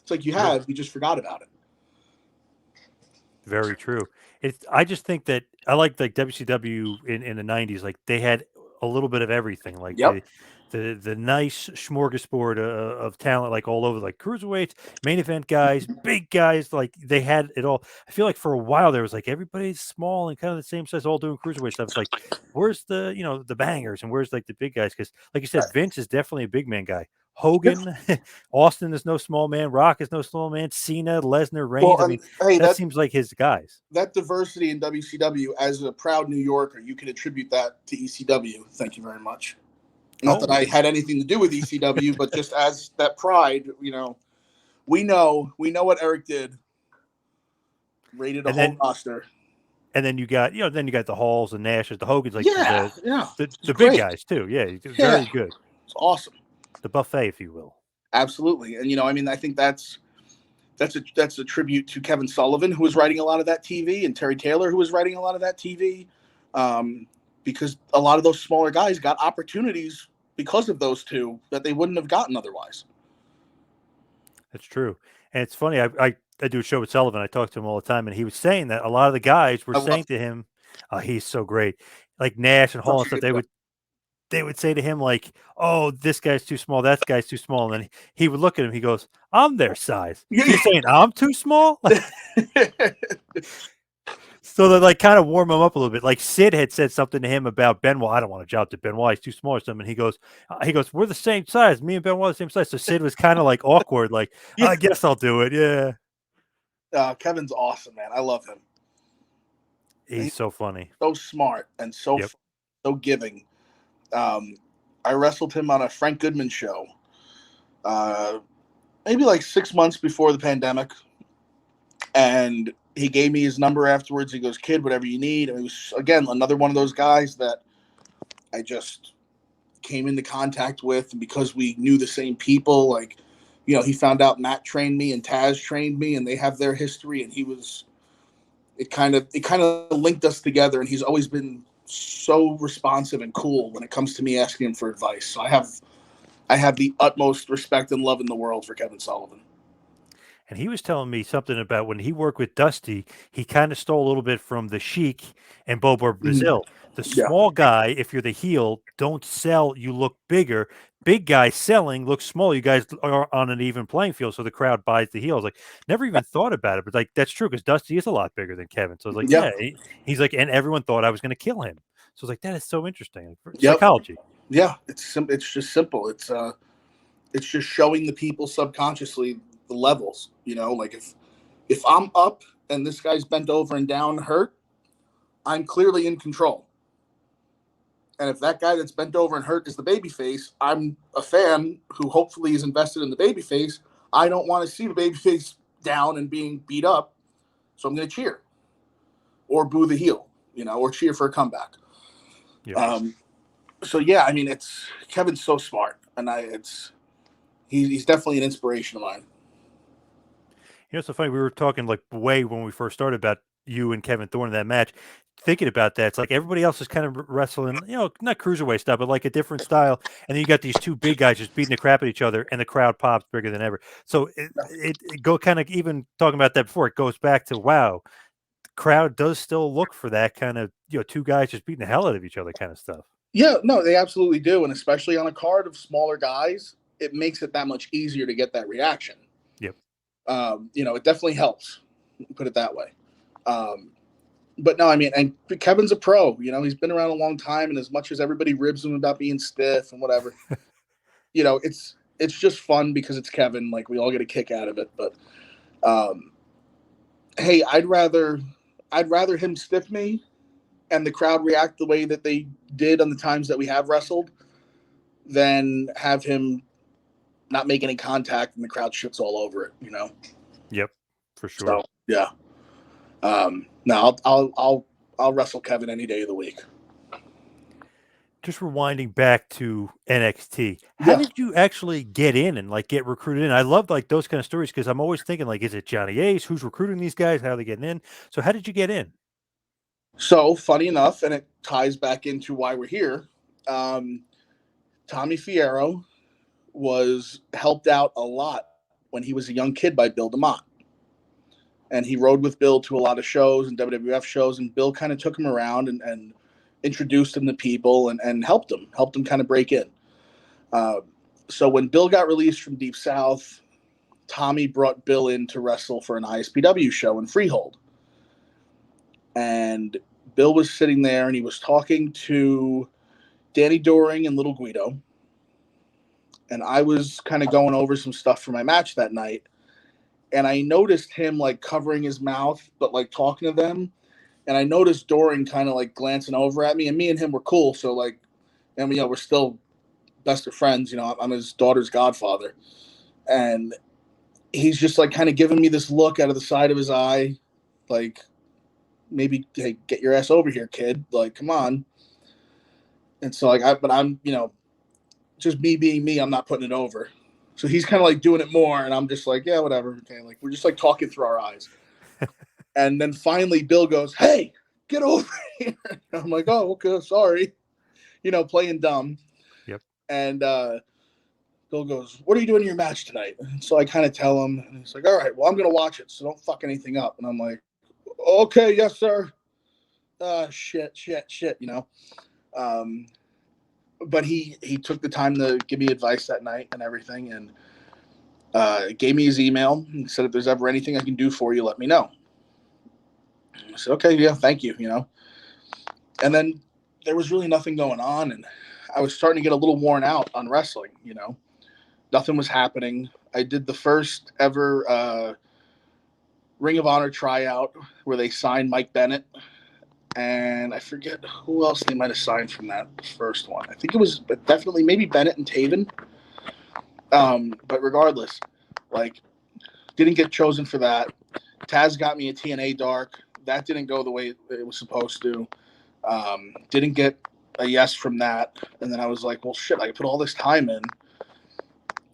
It's like True. you just forgot about it. Very true. I just think that I like WCW in the '90s. Like they had a little bit of everything. Like Yep. the nice smorgasbord of talent, like all over, like cruiserweights, main event guys, big guys. Like they had it all. I feel like for a while there was like everybody's small and kind of the same size, all doing cruiserweight stuff. It's like, where's the bangers and where's like the big guys? Because like you said, Vince is definitely a big man guy. Hogan, Austin is no small man. Rock is no small man. Cena, Lesnar, Reigns. Well, I and mean, hey, that seems like his guys. that diversity in WCW, as a proud New Yorker, you can attribute that to ECW. Thank you very much. Not that Oh, I had anything to do with ECW, but just as that pride, we know what Eric did. Rated a and whole then roster. you got the Halls and Nashes, the Hogans, like Yeah, yeah, it's the big great. guys too. Yeah, Yeah, very good. it's awesome. The buffet, if you will. Absolutely, and I mean, I think that's a tribute to Kevin Sullivan, who was writing a lot of that TV, and Terry Taylor, who was writing a lot of that TV, because a lot of those smaller guys got opportunities because of those two that they wouldn't have gotten otherwise. That's true. And it's funny. I do a show with Sullivan. I talk to him all the time, and he was saying that a lot of the guys were I love saying to him, "He's so great." Like Nash and Hall and such a stuff. good guy. They would say to him like, "Oh, this guy's too small. That guy's too small." And then he would look at him. He goes, "I'm their size." So you're saying I'm too small? So they like kind of warm him up a little bit. Like Sid had said something to him about Benoit. I don't want to job to Benoit. He's too small or something. And he goes, we're the same size. Me and Benoit are the same size. So Sid was kind of like awkward. Like, Yeah. I guess I'll do it. Yeah. Kevin's awesome, man. I love him. He's He's so funny. so smart and so Yep. so giving. I wrestled him on a Frank Goodman show, uh, maybe like 6 months before the pandemic, and he gave me his number afterwards. He goes, "Kid, whatever you need." And he was again another one of those guys that I just came into contact with, and because we knew the same people, like he found out Matt trained me and Taz trained me, and they have their history, and it kind of linked us together, and he's always been so responsive and cool when it comes to me asking him for advice. So I have the utmost respect and love in the world for Kevin Sullivan. And he was telling me something about when he worked with Dusty, he kind of stole a little bit from the Sheik and Bobo Mhm. Brazil. The Yeah. small guy, if you're the heel, don't sell, you look bigger. Big guy selling looks small. You guys are on an even playing field, so the crowd buys the heels. Like, never even thought about it, but like that's true because Dusty is a lot bigger than Kevin. So I was like, Yep. yeah, he's like, and everyone thought I was going to kill him. So I was like, that is so interesting. Like, Yep. psychology. Yeah. It's just simple. It's just showing the people subconsciously the levels. Like if I'm up and this guy's bent over and down hurt, I'm clearly in control. And if that guy that's bent over and hurt is the babyface, I'm a fan who hopefully is invested in the babyface. I don't want to see the babyface down and being beat up, so I'm going to cheer or boo the heel, or cheer for a comeback. Yep. So yeah, I mean, it's Kevin's so smart, and he's definitely an inspiration of mine. It's so funny. We were talking like way when we first started about you and Kevin Thorne in that match. thinking about that. It's like everybody else is kind of wrestling, not cruiserweight style, but like a different style. And then you got these two big guys just beating the crap at each other, and the crowd pops bigger than ever. So it go kind of even talking about that before. It goes back to wow, the crowd does still look for that kind of two guys just beating the hell out of each other kind of stuff. Yeah, no, they absolutely do, and especially on a card of smaller guys, it makes it that much easier to get that reaction. Yep. It definitely helps. Put it that way. But no, I mean, and Kevin's a pro. He's been around a long time, and as much as everybody ribs him about being stiff and whatever, it's just fun because it's Kevin. Like we all get a kick out of it. But hey, I'd rather him stiff me and the crowd react the way that they did on the times that we have wrestled than have him not make any contact and the crowd shits all over it. Yep, for sure. So yeah. No, I'll wrestle Kevin any day of the week. Just rewinding back to NXT, how did you actually get in and like get recruited in? I love like those kind of stories because I'm always thinking like, is it Johnny Ace? Who's recruiting these guys? How are they getting in? So how did you get in? So funny enough, and it ties back into why we're here. Tommy Fierro was helped out a lot when he was a young kid by Bill DeMott. And he rode with Bill to a lot of shows and WWF shows, and Bill kind of took him around and introduced him to people and helped him kind of break in. So when Bill got released from Deep South, Tommy brought Bill in to wrestle for an ISPW show in Freehold. And Bill was sitting there and he was talking to Danny Doring and Little Guido. And I was kind of going over some stuff for my match that night. And I noticed him like covering his mouth, but like talking to them. And I noticed Doring kind of like glancing over at me, and me and him were cool. So like, and we're still best of friends. I'm his daughter's godfather. And he's just like kind of giving me this look out of the side of his eye. Like, maybe, hey, get your ass over here, kid. Like, come on. And so like, I'm, just me being me, I'm not putting it over. So he's kind of like doing it more, and I'm just like, yeah, whatever. Okay, like we're just like talking through our eyes. And then finally, Bill goes, "Hey, get over here." And I'm like, "Oh, okay, sorry," playing dumb. Yep. And Bill goes, "What are you doing in your match tonight?" And so I kind of tell him, and he's like, "All right, well, I'm gonna watch it, so don't fuck anything up." And I'm like, "Okay, yes, sir." Shit. But he took the time to give me advice that night and everything, and gave me his email and said, if there's ever anything I can do for you, let me know. I said, okay, yeah, thank you, And then there was really nothing going on, and I was starting to get a little worn out on wrestling, Nothing was happening. I did the first ever Ring of Honor tryout where they signed Mike Bennett, and I forget who else they might have signed from that first one. I think it was definitely maybe Bennett and Taven. But regardless, like, didn't get chosen for that. Taz got me a TNA Dark. That didn't go the way it was supposed to. Didn't get a yes from that. And then I was like, well, shit, I put all this time in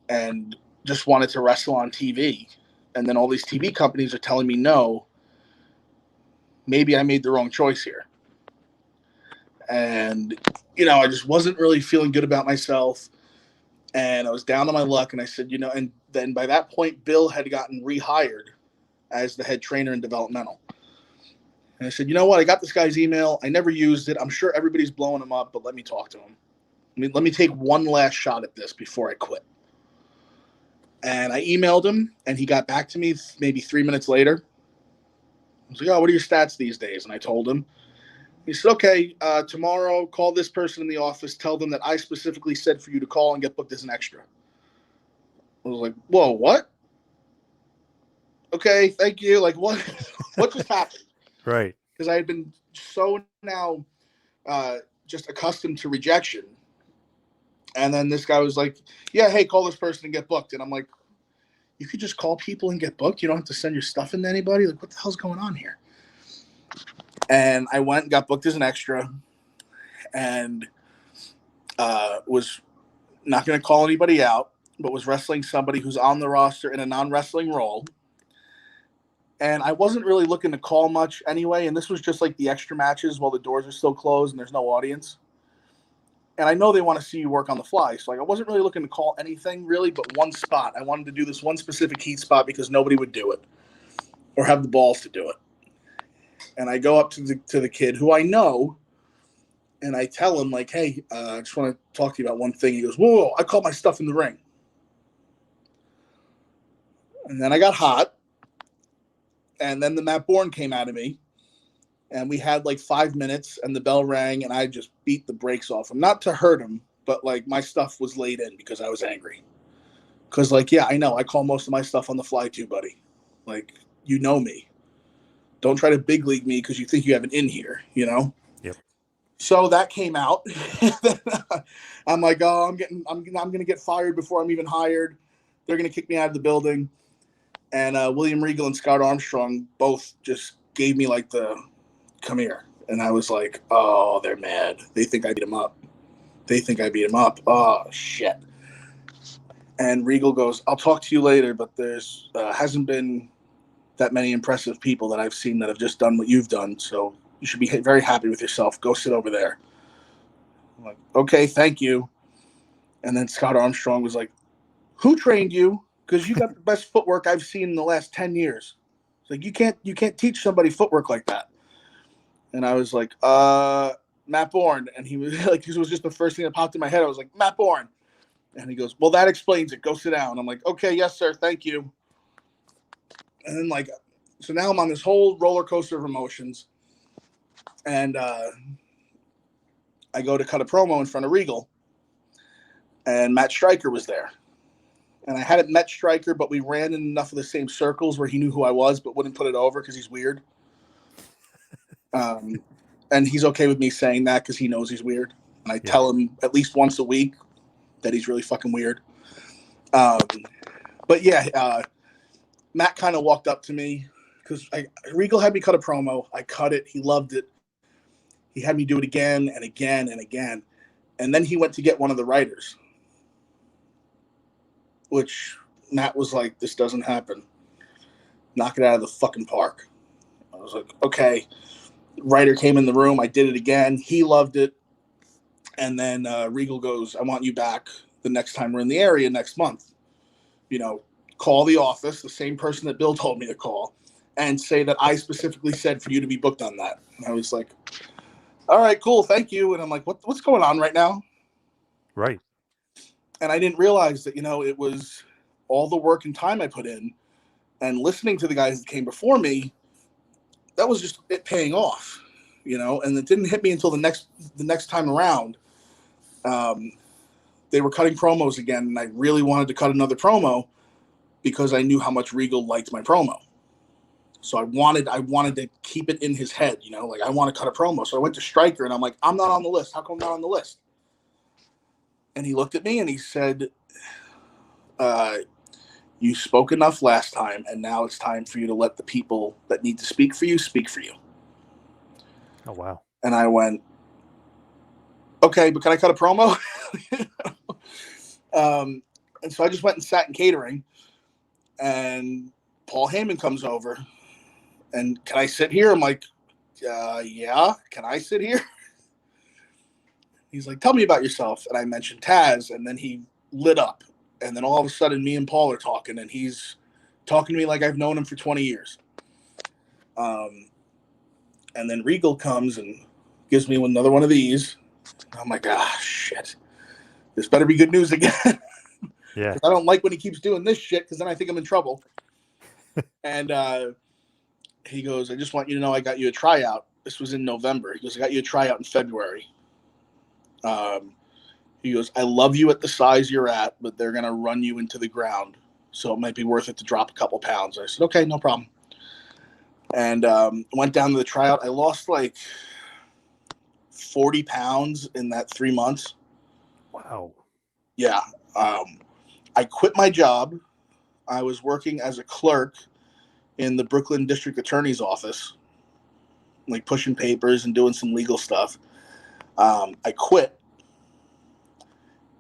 and just wanted to wrestle on TV. And then all these TV companies are telling me no. Maybe I made the wrong choice here. And, I just wasn't really feeling good about myself. And I was down on my luck. And I said, and then by that point, Bill had gotten rehired as the head trainer in developmental. And I said, you know what? I got this guy's email. I never used it. I'm sure everybody's blowing him up, but let me talk to him. Let me take one last shot at this before I quit. And I emailed him, and he got back to me maybe 3 minutes later. I was like, oh, what are your stats these days? And I told him. He said, okay, tomorrow, call this person in the office. Tell them that I specifically said for you to call and get booked as an extra. I was like, whoa, what? Okay, thank you. Like, what just happened? Right. Because I had been so now just accustomed to rejection. And then this guy was like, yeah, hey, call this person and get booked. And I'm like, you could just call people and get booked? You don't have to send your stuff in to anybody? Like, what the hell's going on here? And I went and got booked as an extra and was not going to call anybody out, but was wrestling somebody who's on the roster in a non-wrestling role. And I wasn't really looking to call much anyway. And this was just like the extra matches while the doors are still closed and there's no audience. And I know they want to see you work on the fly. So like I wasn't really looking to call anything really, but one spot. I wanted to do this one specific heat spot because nobody would do it or have the balls to do it. And I go up to the kid who I know, and I tell him like, "Hey, I just want to talk to you about one thing." He goes, "Whoa, I caught my stuff in the ring." And then I got hot, and then the Matt Bourne came out of me, and we had like 5 minutes, and the bell rang, and I just beat the brakes off him, not to hurt him, but like my stuff was laid in because I was angry. Because like, yeah, I know I call most of my stuff on the fly too, buddy. Like, you know me. Don't try to big league me because you think you have an in here, you know? Yep. So that came out. I'm like, oh, I'm gonna get fired before I'm even hired. They're gonna kick me out of the building. And William Regal and Scott Armstrong both just gave me like the come here. And I was like, oh, they're mad. They think I beat him up. Oh, shit. And Regal goes, I'll talk to you later, but there's hasn't been that many impressive people that I've seen that have just done what you've done. So you should be very happy with yourself. Go sit over there. I'm like, okay, thank you. And then Scott Armstrong was like, who trained you? Because you got the best footwork I've seen in the last 10 years. It's like, you can't teach somebody footwork like that. And I was like, Matt Bourne. And he was like, this was just the first thing that popped in my head. I was like, Matt Bourne. And he goes, well, that explains it. Go sit down. I'm like, okay, yes, sir. Thank you. And then like, so now I'm on this whole roller coaster of emotions. And I go to cut a promo in front of Regal. And Matt Stryker was there. And I hadn't met Stryker, but we ran in enough of the same circles where he knew who I was, but wouldn't put it over because he's weird. And he's okay with me saying that because he knows he's weird. And I tell him at least once a week that he's really fucking weird. But yeah, Matt kind of walked up to me because Regal had me cut a promo. I cut it. He loved it. He had me do it again and again and again. And then he went to get one of the writers, which Matt was like, this doesn't happen. Knock it out of the fucking park. I was like, okay. Writer came in the room. I did it again. He loved it. And then Regal goes, I want you back the next time we're in the area next month. You know, call the office, the same person that Bill told me to call, and say that I specifically said for you to be booked on that. And I was like, all right, cool, thank you. And I'm like, what's going on right now? Right. And I didn't realize that, you know, it was all the work and time I put in and listening to the guys that came before me. That was just it paying off, you know, and it didn't hit me until the next time around. They were cutting promos again, and I really wanted to cut another promo because I knew how much Regal liked my promo. So I wanted to keep it in his head, you know, like I want to cut a promo. So I went to Stryker, and I'm like, I'm not on the list. How come I'm not on the list? And he looked at me and he said, you spoke enough last time, and now it's time for you to let the people that need to speak for you speak for you. Oh, wow. And I went, okay, but can I cut a promo? And so I just went and sat in catering, and Paul Heyman comes over, and can I sit here? I'm like, yeah, can I sit here? He's like, tell me about yourself. And I mentioned Taz, and then he lit up. And then all of a sudden, me and Paul are talking, and he's talking to me like I've known him for 20 years. And then Regal comes and gives me another one of these. I'm like, shit. This better be good news again. Yeah. I don't like when he keeps doing this shit because then I think I'm in trouble. And he goes, I just want you to know I got you a tryout. This was in November. He goes, I got you a tryout in February. He goes, I love you at the size you're at, but they're going to run you into the ground. So it might be worth it to drop a couple pounds. I said, okay, no problem. And went down to the tryout. I lost like 40 pounds in that 3 months. Wow. Yeah. I quit my job. I was working as a clerk in the Brooklyn District Attorney's office, like pushing papers and doing some legal stuff. I quit.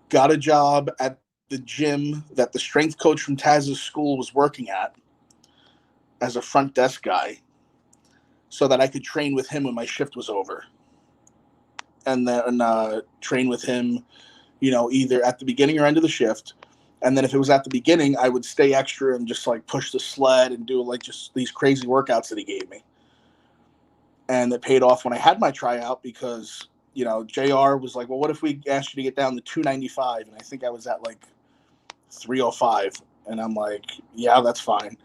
Got a job at the gym that the strength coach from Taz's school was working at. as a front desk guy so that I could train with him when my shift was over. And then train with him, either at the beginning or end of the shift. And then if it was at the beginning, I would stay extra and just like push the sled and do like just these crazy workouts that he gave me. And it paid off when I had my tryout because, JR was like, well, what if we asked you to get down to 295? And I think I was at like 305. And I'm like, yeah, that's fine.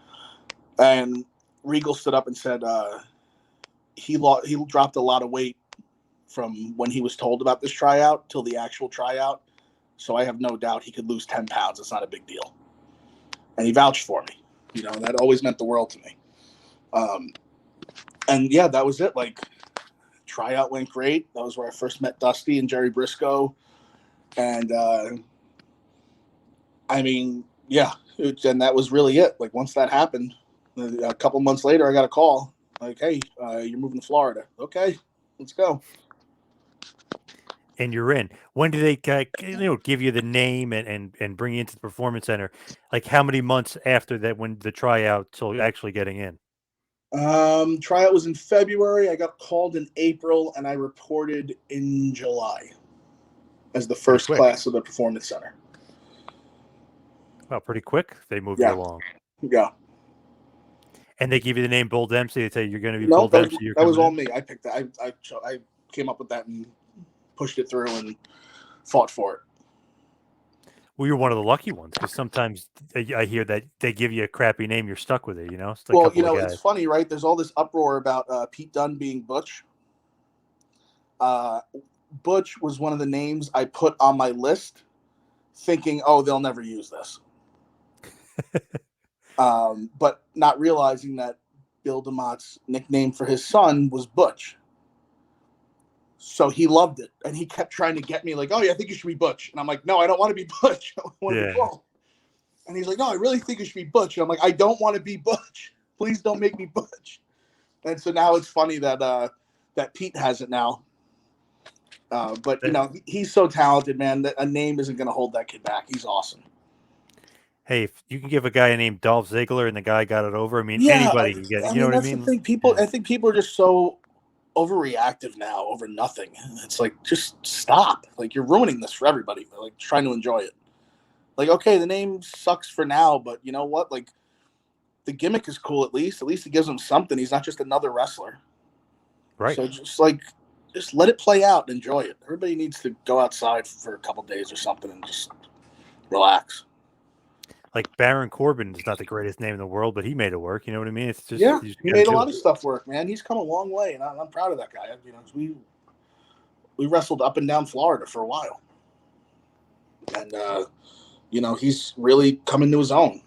And Regal stood up and said he dropped a lot of weight from when he was told about this tryout till the actual tryout. So I have no doubt he could lose 10 pounds. It's not a big deal. And he vouched for me. That always meant the world to me. And yeah, that was it. Like, tryout went great. That was where I first met Dusty and Jerry Briscoe. And yeah, and that was really it. Like, once that happened, a couple months later, I got a call. Like, hey, you're moving to Florida. Okay, let's go. And you're in. When did they give you the name and bring you into the performance center? Like, how many months after that, when the tryout till actually getting in? Tryout was in February. I got called in April, and I reported in July as the first class of the performance center. Well, pretty quick. They moved you along. Yeah. And they give you the name Bull Dempsey. They say you're going to be Bull Dempsey. That was all me. I picked that. I came up with that and pushed it through and fought for it. Well, you're one of the lucky ones because sometimes I hear that they give you a crappy name, you're stuck with it. It's like it's funny, right? There's all this uproar about Pete Dunne being Butch. Butch was one of the names I put on my list, thinking, "Oh, they'll never use this," but not realizing that Bill DeMott's nickname for his son was Butch. So he loved it, and he kept trying to get me like, "Oh yeah, I think you should be Butch," and I'm like, "No, I don't want to be Butch. I want to be Bull." And he's like, "No, I really think you should be Butch." And I'm like, "I don't want to be Butch. Please don't make me Butch." And so now it's funny that that Pete has it now. But he's so talented, man. That a name isn't going to hold that kid back. He's awesome. Hey, if you can give a guy named Dolph Ziggler and the guy got it over, anybody can get it. You know what I mean? That's the thing. I think people are just so overreactive now over nothing. It's like, just stop. Like, you're ruining this for everybody. They're like trying to enjoy it. Like, okay, the name sucks for now, but you know what? Like, the gimmick is cool at least. At least it gives him something. He's not just another wrestler. Right. So just let it play out and enjoy it. Everybody needs to go outside for a couple days or something and just relax. Like Baron Corbin is not the greatest name in the world, but he made it work. You know what I mean? It's just he made a lot of stuff work, man. He's come a long way, and I'm proud of that guy. We wrestled up and down Florida for a while, and he's really come into his own.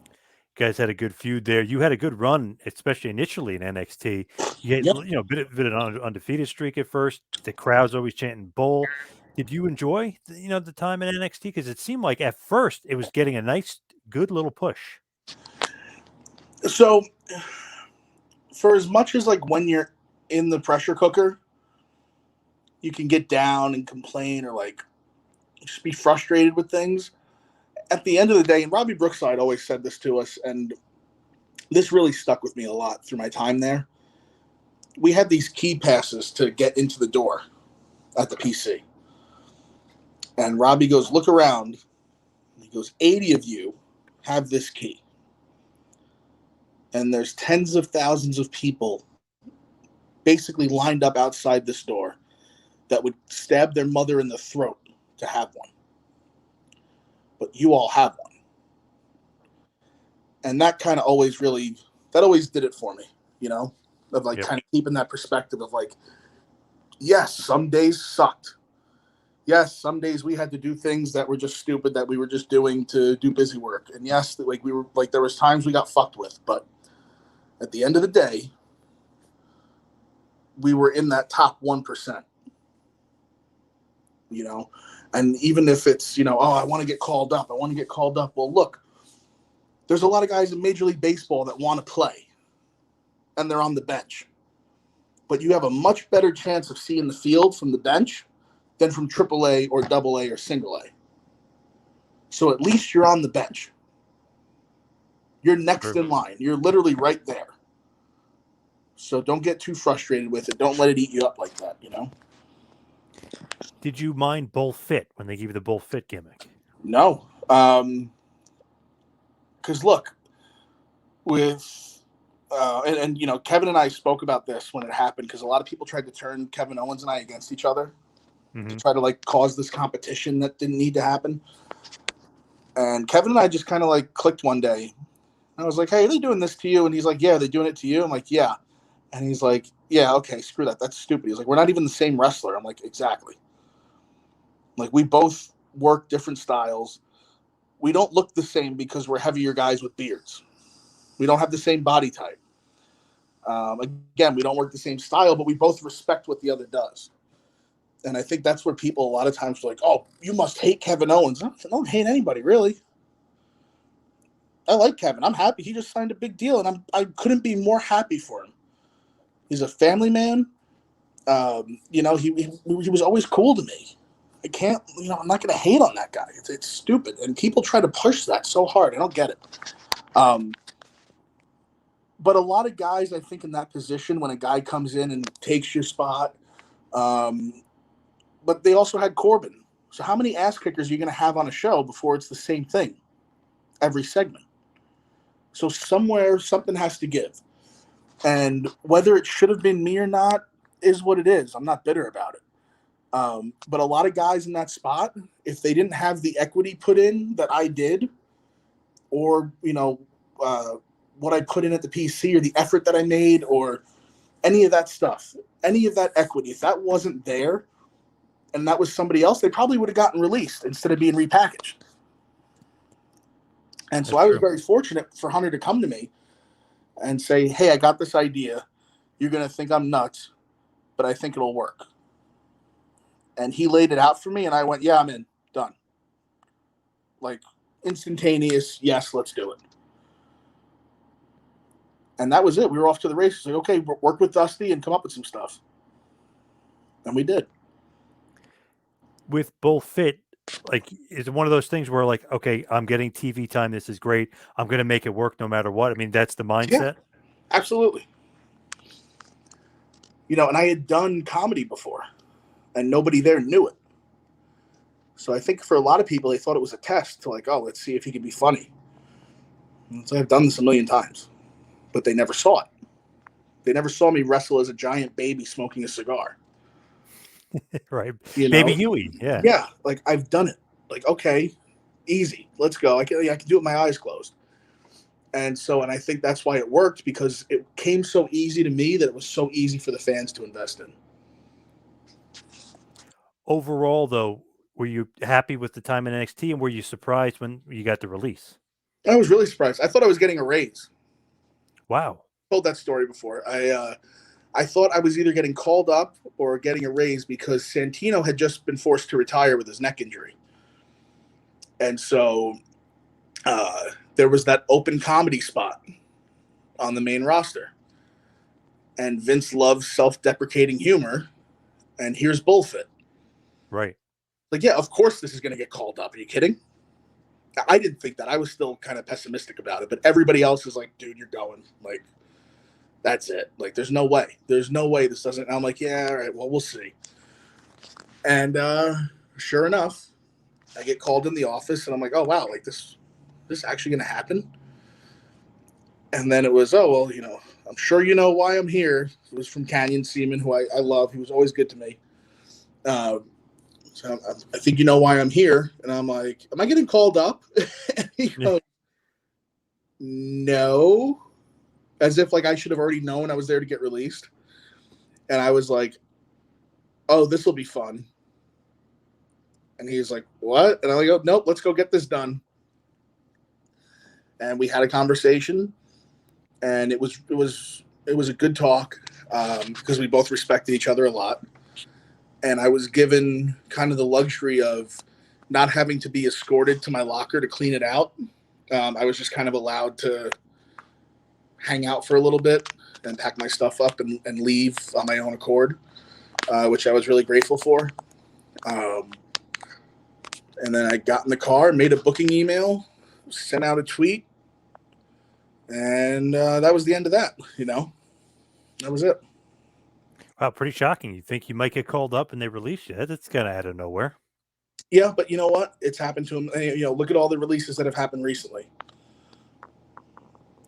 You guys had a good feud there. You had a good run, especially initially in NXT. You had a bit of an undefeated streak at first. The crowd's always chanting "Bull." Did you enjoy the time in NXT? Because it seemed like at first it was getting a nice, good little push. So, for as much as like when you're in the pressure cooker, you can get down and complain or like just be frustrated with things. At the end of the day, and Robbie Brookside always said this to us, and this really stuck with me a lot through my time there. We had these key passes to get into the door at the PC. And Robbie goes, "Look around." He goes, 80 of you have this key. And there's tens of thousands of people basically lined up outside this door that would stab their mother in the throat to have one. But you all have one. And that kind of always did it for me, of like kind of keeping that perspective of like, yes, some days sucked. Yes, some days we had to do things that were just stupid that we were just doing to do busy work. And yes, like we were like, there was times we got fucked with, but at the end of the day, we were in that top 1%, and even if it's, oh, I want to get called up. Well, look, there's a lot of guys in Major League Baseball that want to play and they're on the bench, but you have a much better chance of seeing the field from the bench than from AAA or AA or single A. So at least you're on the bench. You're next True. in line. You're literally right there. So don't get too frustrated with it. Don't let it eat you up like that, you know? Did you mind Bull Fit when they gave you the Bull Fit gimmick? No. Because look, with and you know, Kevin and I spoke about this when it happened because a lot of people tried to turn Kevin Owens and I against each other to try to like cause this competition that didn't need to happen. And Kevin and I just kind of like clicked one day. I was like, "Hey, are they doing this to you?" And he's like, "Yeah, they're doing it to you." I'm like, "Yeah." And he's like, "Yeah, okay, screw that. That's stupid." He's like, "We're not even the same wrestler." I'm like, "Exactly." Like we both work different styles. We don't look the same because we're heavier guys with beards. We don't have the same body type. Again, we don't work the same style, but we both respect what the other does. And I think that's where people a lot of times are like, "Oh, you must hate Kevin Owens." I don't hate anybody really. I like Kevin. I'm happy. He just signed a big deal, and I couldn't be more happy for him. He's a family man. You know, he was always cool to me. I can't, you know, I'm not going to hate on that guy. It's stupid, and people try to push that so hard. I don't get it. But a lot of guys, I think, in that position, when a guy comes in and takes your spot, but they also had Corbin. So how many ass kickers are you going to have on a show before it's the same thing every segment? So somewhere something has to give. And whether it should have been me or not is what it is. I'm not bitter about it. But a lot of guys in that spot, if they didn't have the equity put in that I did, or, you know, what I put in at the PC or the effort that I made or any of that stuff, any of that equity, if that wasn't there and that was somebody else, they probably would have gotten released instead of being repackaged. And so That's I was true. very fortunate for Hunter to come to me and say, "Hey, I got this idea. You're going to think I'm nuts, but I think it'll work." And he laid it out for me, and I went, "Yeah, I'm in. Done." Like instantaneous, yes, let's do it. And that was it. We were off to the races. Like, okay, work with Dusty and come up with some stuff. And we did. With Bull Fit, like, is it one of those things where, like, okay, I'm getting TV time. This is great. I'm going to make it work no matter what. I mean, that's the Yeah, mindset. absolutely. You know, and I had done comedy before, and nobody there knew it. So I think for a lot of people, they thought it was a test to like, oh, let's see if he can be funny. And so I've done this a million times, but they never saw it. They never saw me wrestle as a giant baby smoking a cigar. Right. You Baby know, Huey. Yeah. yeah, like I've done it. Like, okay, easy, let's go. I can do it with my eyes closed. And so, and I think that's why it worked because it came so easy to me that it was so easy for the fans to invest in. Overall, though, were you happy with the time in NXT, and were you surprised when you got the release? I was really surprised. I thought I was getting a raise. Wow. I told that story before. I thought I was either getting called up or getting a raise because Santino had just been forced to retire with his neck injury. And so there was that open comedy spot on the main roster. And Vince loves self-deprecating humor. And here's Bullfit. Right. Like, yeah, of course this is going to get called up. Are you kidding? I didn't think that. I was still kind of pessimistic about it. But everybody else is like, dude, you're going. Like, that's it. Like, there's no way. There's no way this doesn't. And I'm like, yeah, all right, well, we'll see. And sure enough, I get called in the office, and I'm like, oh wow, like this actually going to happen? And then it was, oh well, you know, I'm sure you know why I'm here. It was from Canyon Seaman, who I love. He was always good to me. So I think you know why I'm here. And I'm like, am I getting called up? And he goes, no, as if like I should have already known I was there to get released. And I was like, oh, this will be fun. And he's like, what? And I go, nope, let's go get this done. And we had a conversation, and it was a good talk because we both respected each other a lot. And I was given kind of the luxury of not having to be escorted to my locker to clean it out. I was just kind of allowed to hang out for a little bit and pack my stuff up and leave on my own accord, which I was really grateful for. And then I got in the car, made a booking email, sent out a tweet, And that was the end of that. That was it. Wow, pretty shocking. You think you might get called up and they release you? That's kind of out of nowhere. Yeah, but you know what? It's happened to him. Look at all the releases that have happened recently.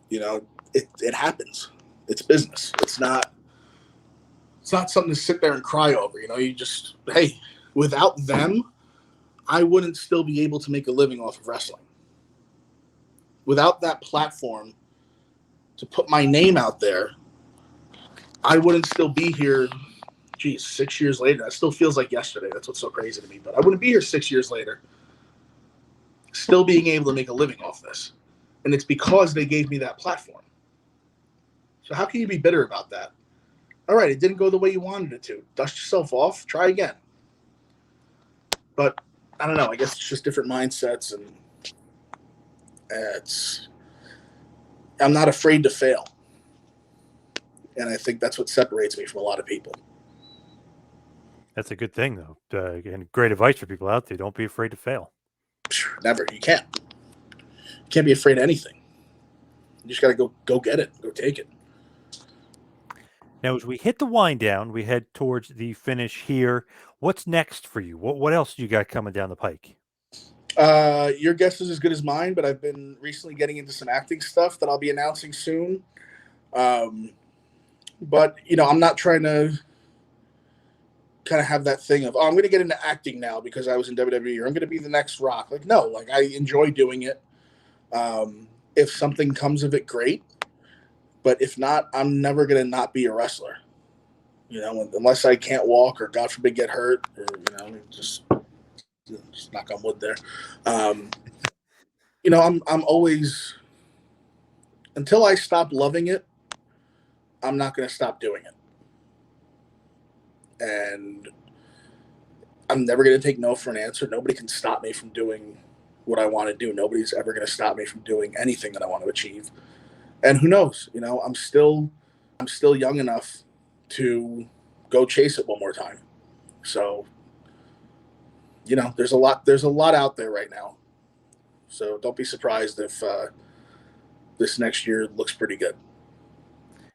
It happens. It's business. It's not something to sit there and cry over. You just, hey, without them, I wouldn't still be able to make a living off of wrestling. Without that platform to put my name out there, I wouldn't still be here. Geez, 6 years later. That still feels like yesterday. That's what's so crazy to me. But I wouldn't be here 6 years later, still being able to make a living off this. And it's because they gave me that platform. So how can you be bitter about that? All right, it didn't go the way you wanted it to. Dust yourself off. Try again. But I don't know. I guess it's just different mindsets, and I'm not afraid to fail. And I think that's what separates me from a lot of people. That's a good thing, though. And great advice for people out there. Don't be afraid to fail. Never. You can't. You can't be afraid of anything. You just got to go get it. Go take it. Now, as we hit the wind down, we head towards the finish here. What's next for you? What else do you got coming down the pike? Your guess is as good as mine, but I've been recently getting into some acting stuff that I'll be announcing soon. But, I'm not trying to kind of have that thing of, I'm going to get into acting now because I was in WWE, or I'm going to be the next Rock. Like, no, like I enjoy doing it. If something comes of it, great. But if not, I'm never going to not be a wrestler. Unless I can't walk or God forbid get hurt, or, just knock on wood there. I'm always, until I stop loving it, I'm not going to stop doing it. And I'm never going to take no for an answer. Nobody can stop me from doing what I want to do. Nobody's ever going to stop me from doing anything that I want to achieve. And who knows? I'm still young enough to go chase it one more time. So, there's a lot out there right now. So don't be surprised if this next year looks pretty good.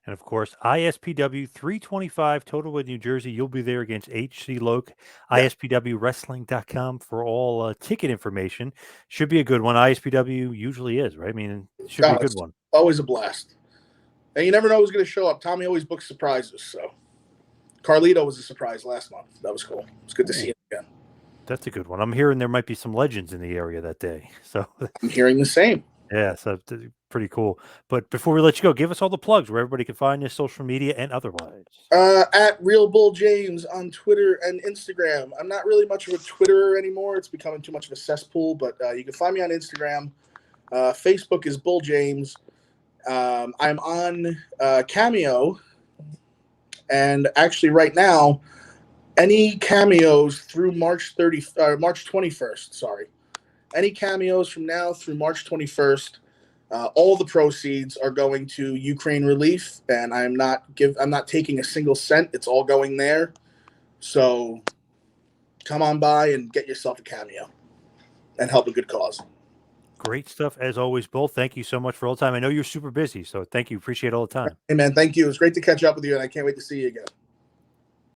And of course, ISPW 325 Totalwood, New Jersey. You'll be there against HC Loke. Yeah. ISPWWrestling.com for all ticket information. Should be a good one. ISPW usually is, right? I mean, it should be a good one. Always a blast. And you never know who's going to show up. Tommy always books surprises. So Carlito was a surprise last month. That was cool. It's good to see him again. That's a good one. I'm hearing there might be some legends in the area that day. So I'm hearing the same. Yeah, so pretty cool. But before we let you go, give us all the plugs where everybody can find you, social media and otherwise. At Real Bull James on Twitter and Instagram. I'm not really much of a Twitterer anymore. It's becoming too much of a cesspool, but you can find me on Instagram. Facebook is Bull James. I'm on Cameo, and actually right now, any cameos through March 21st. Sorry. Any cameos from now through March 21st, all the proceeds are going to Ukraine relief, and I'm not taking a single cent. It's all going there. So come on by and get yourself a cameo and help a good cause. Great stuff as always, Bull. Thank you so much for all the time. I know you're super busy, so thank you. Appreciate all the time. Hey man, thank you. It was great to catch up with you, and I can't wait to see you again.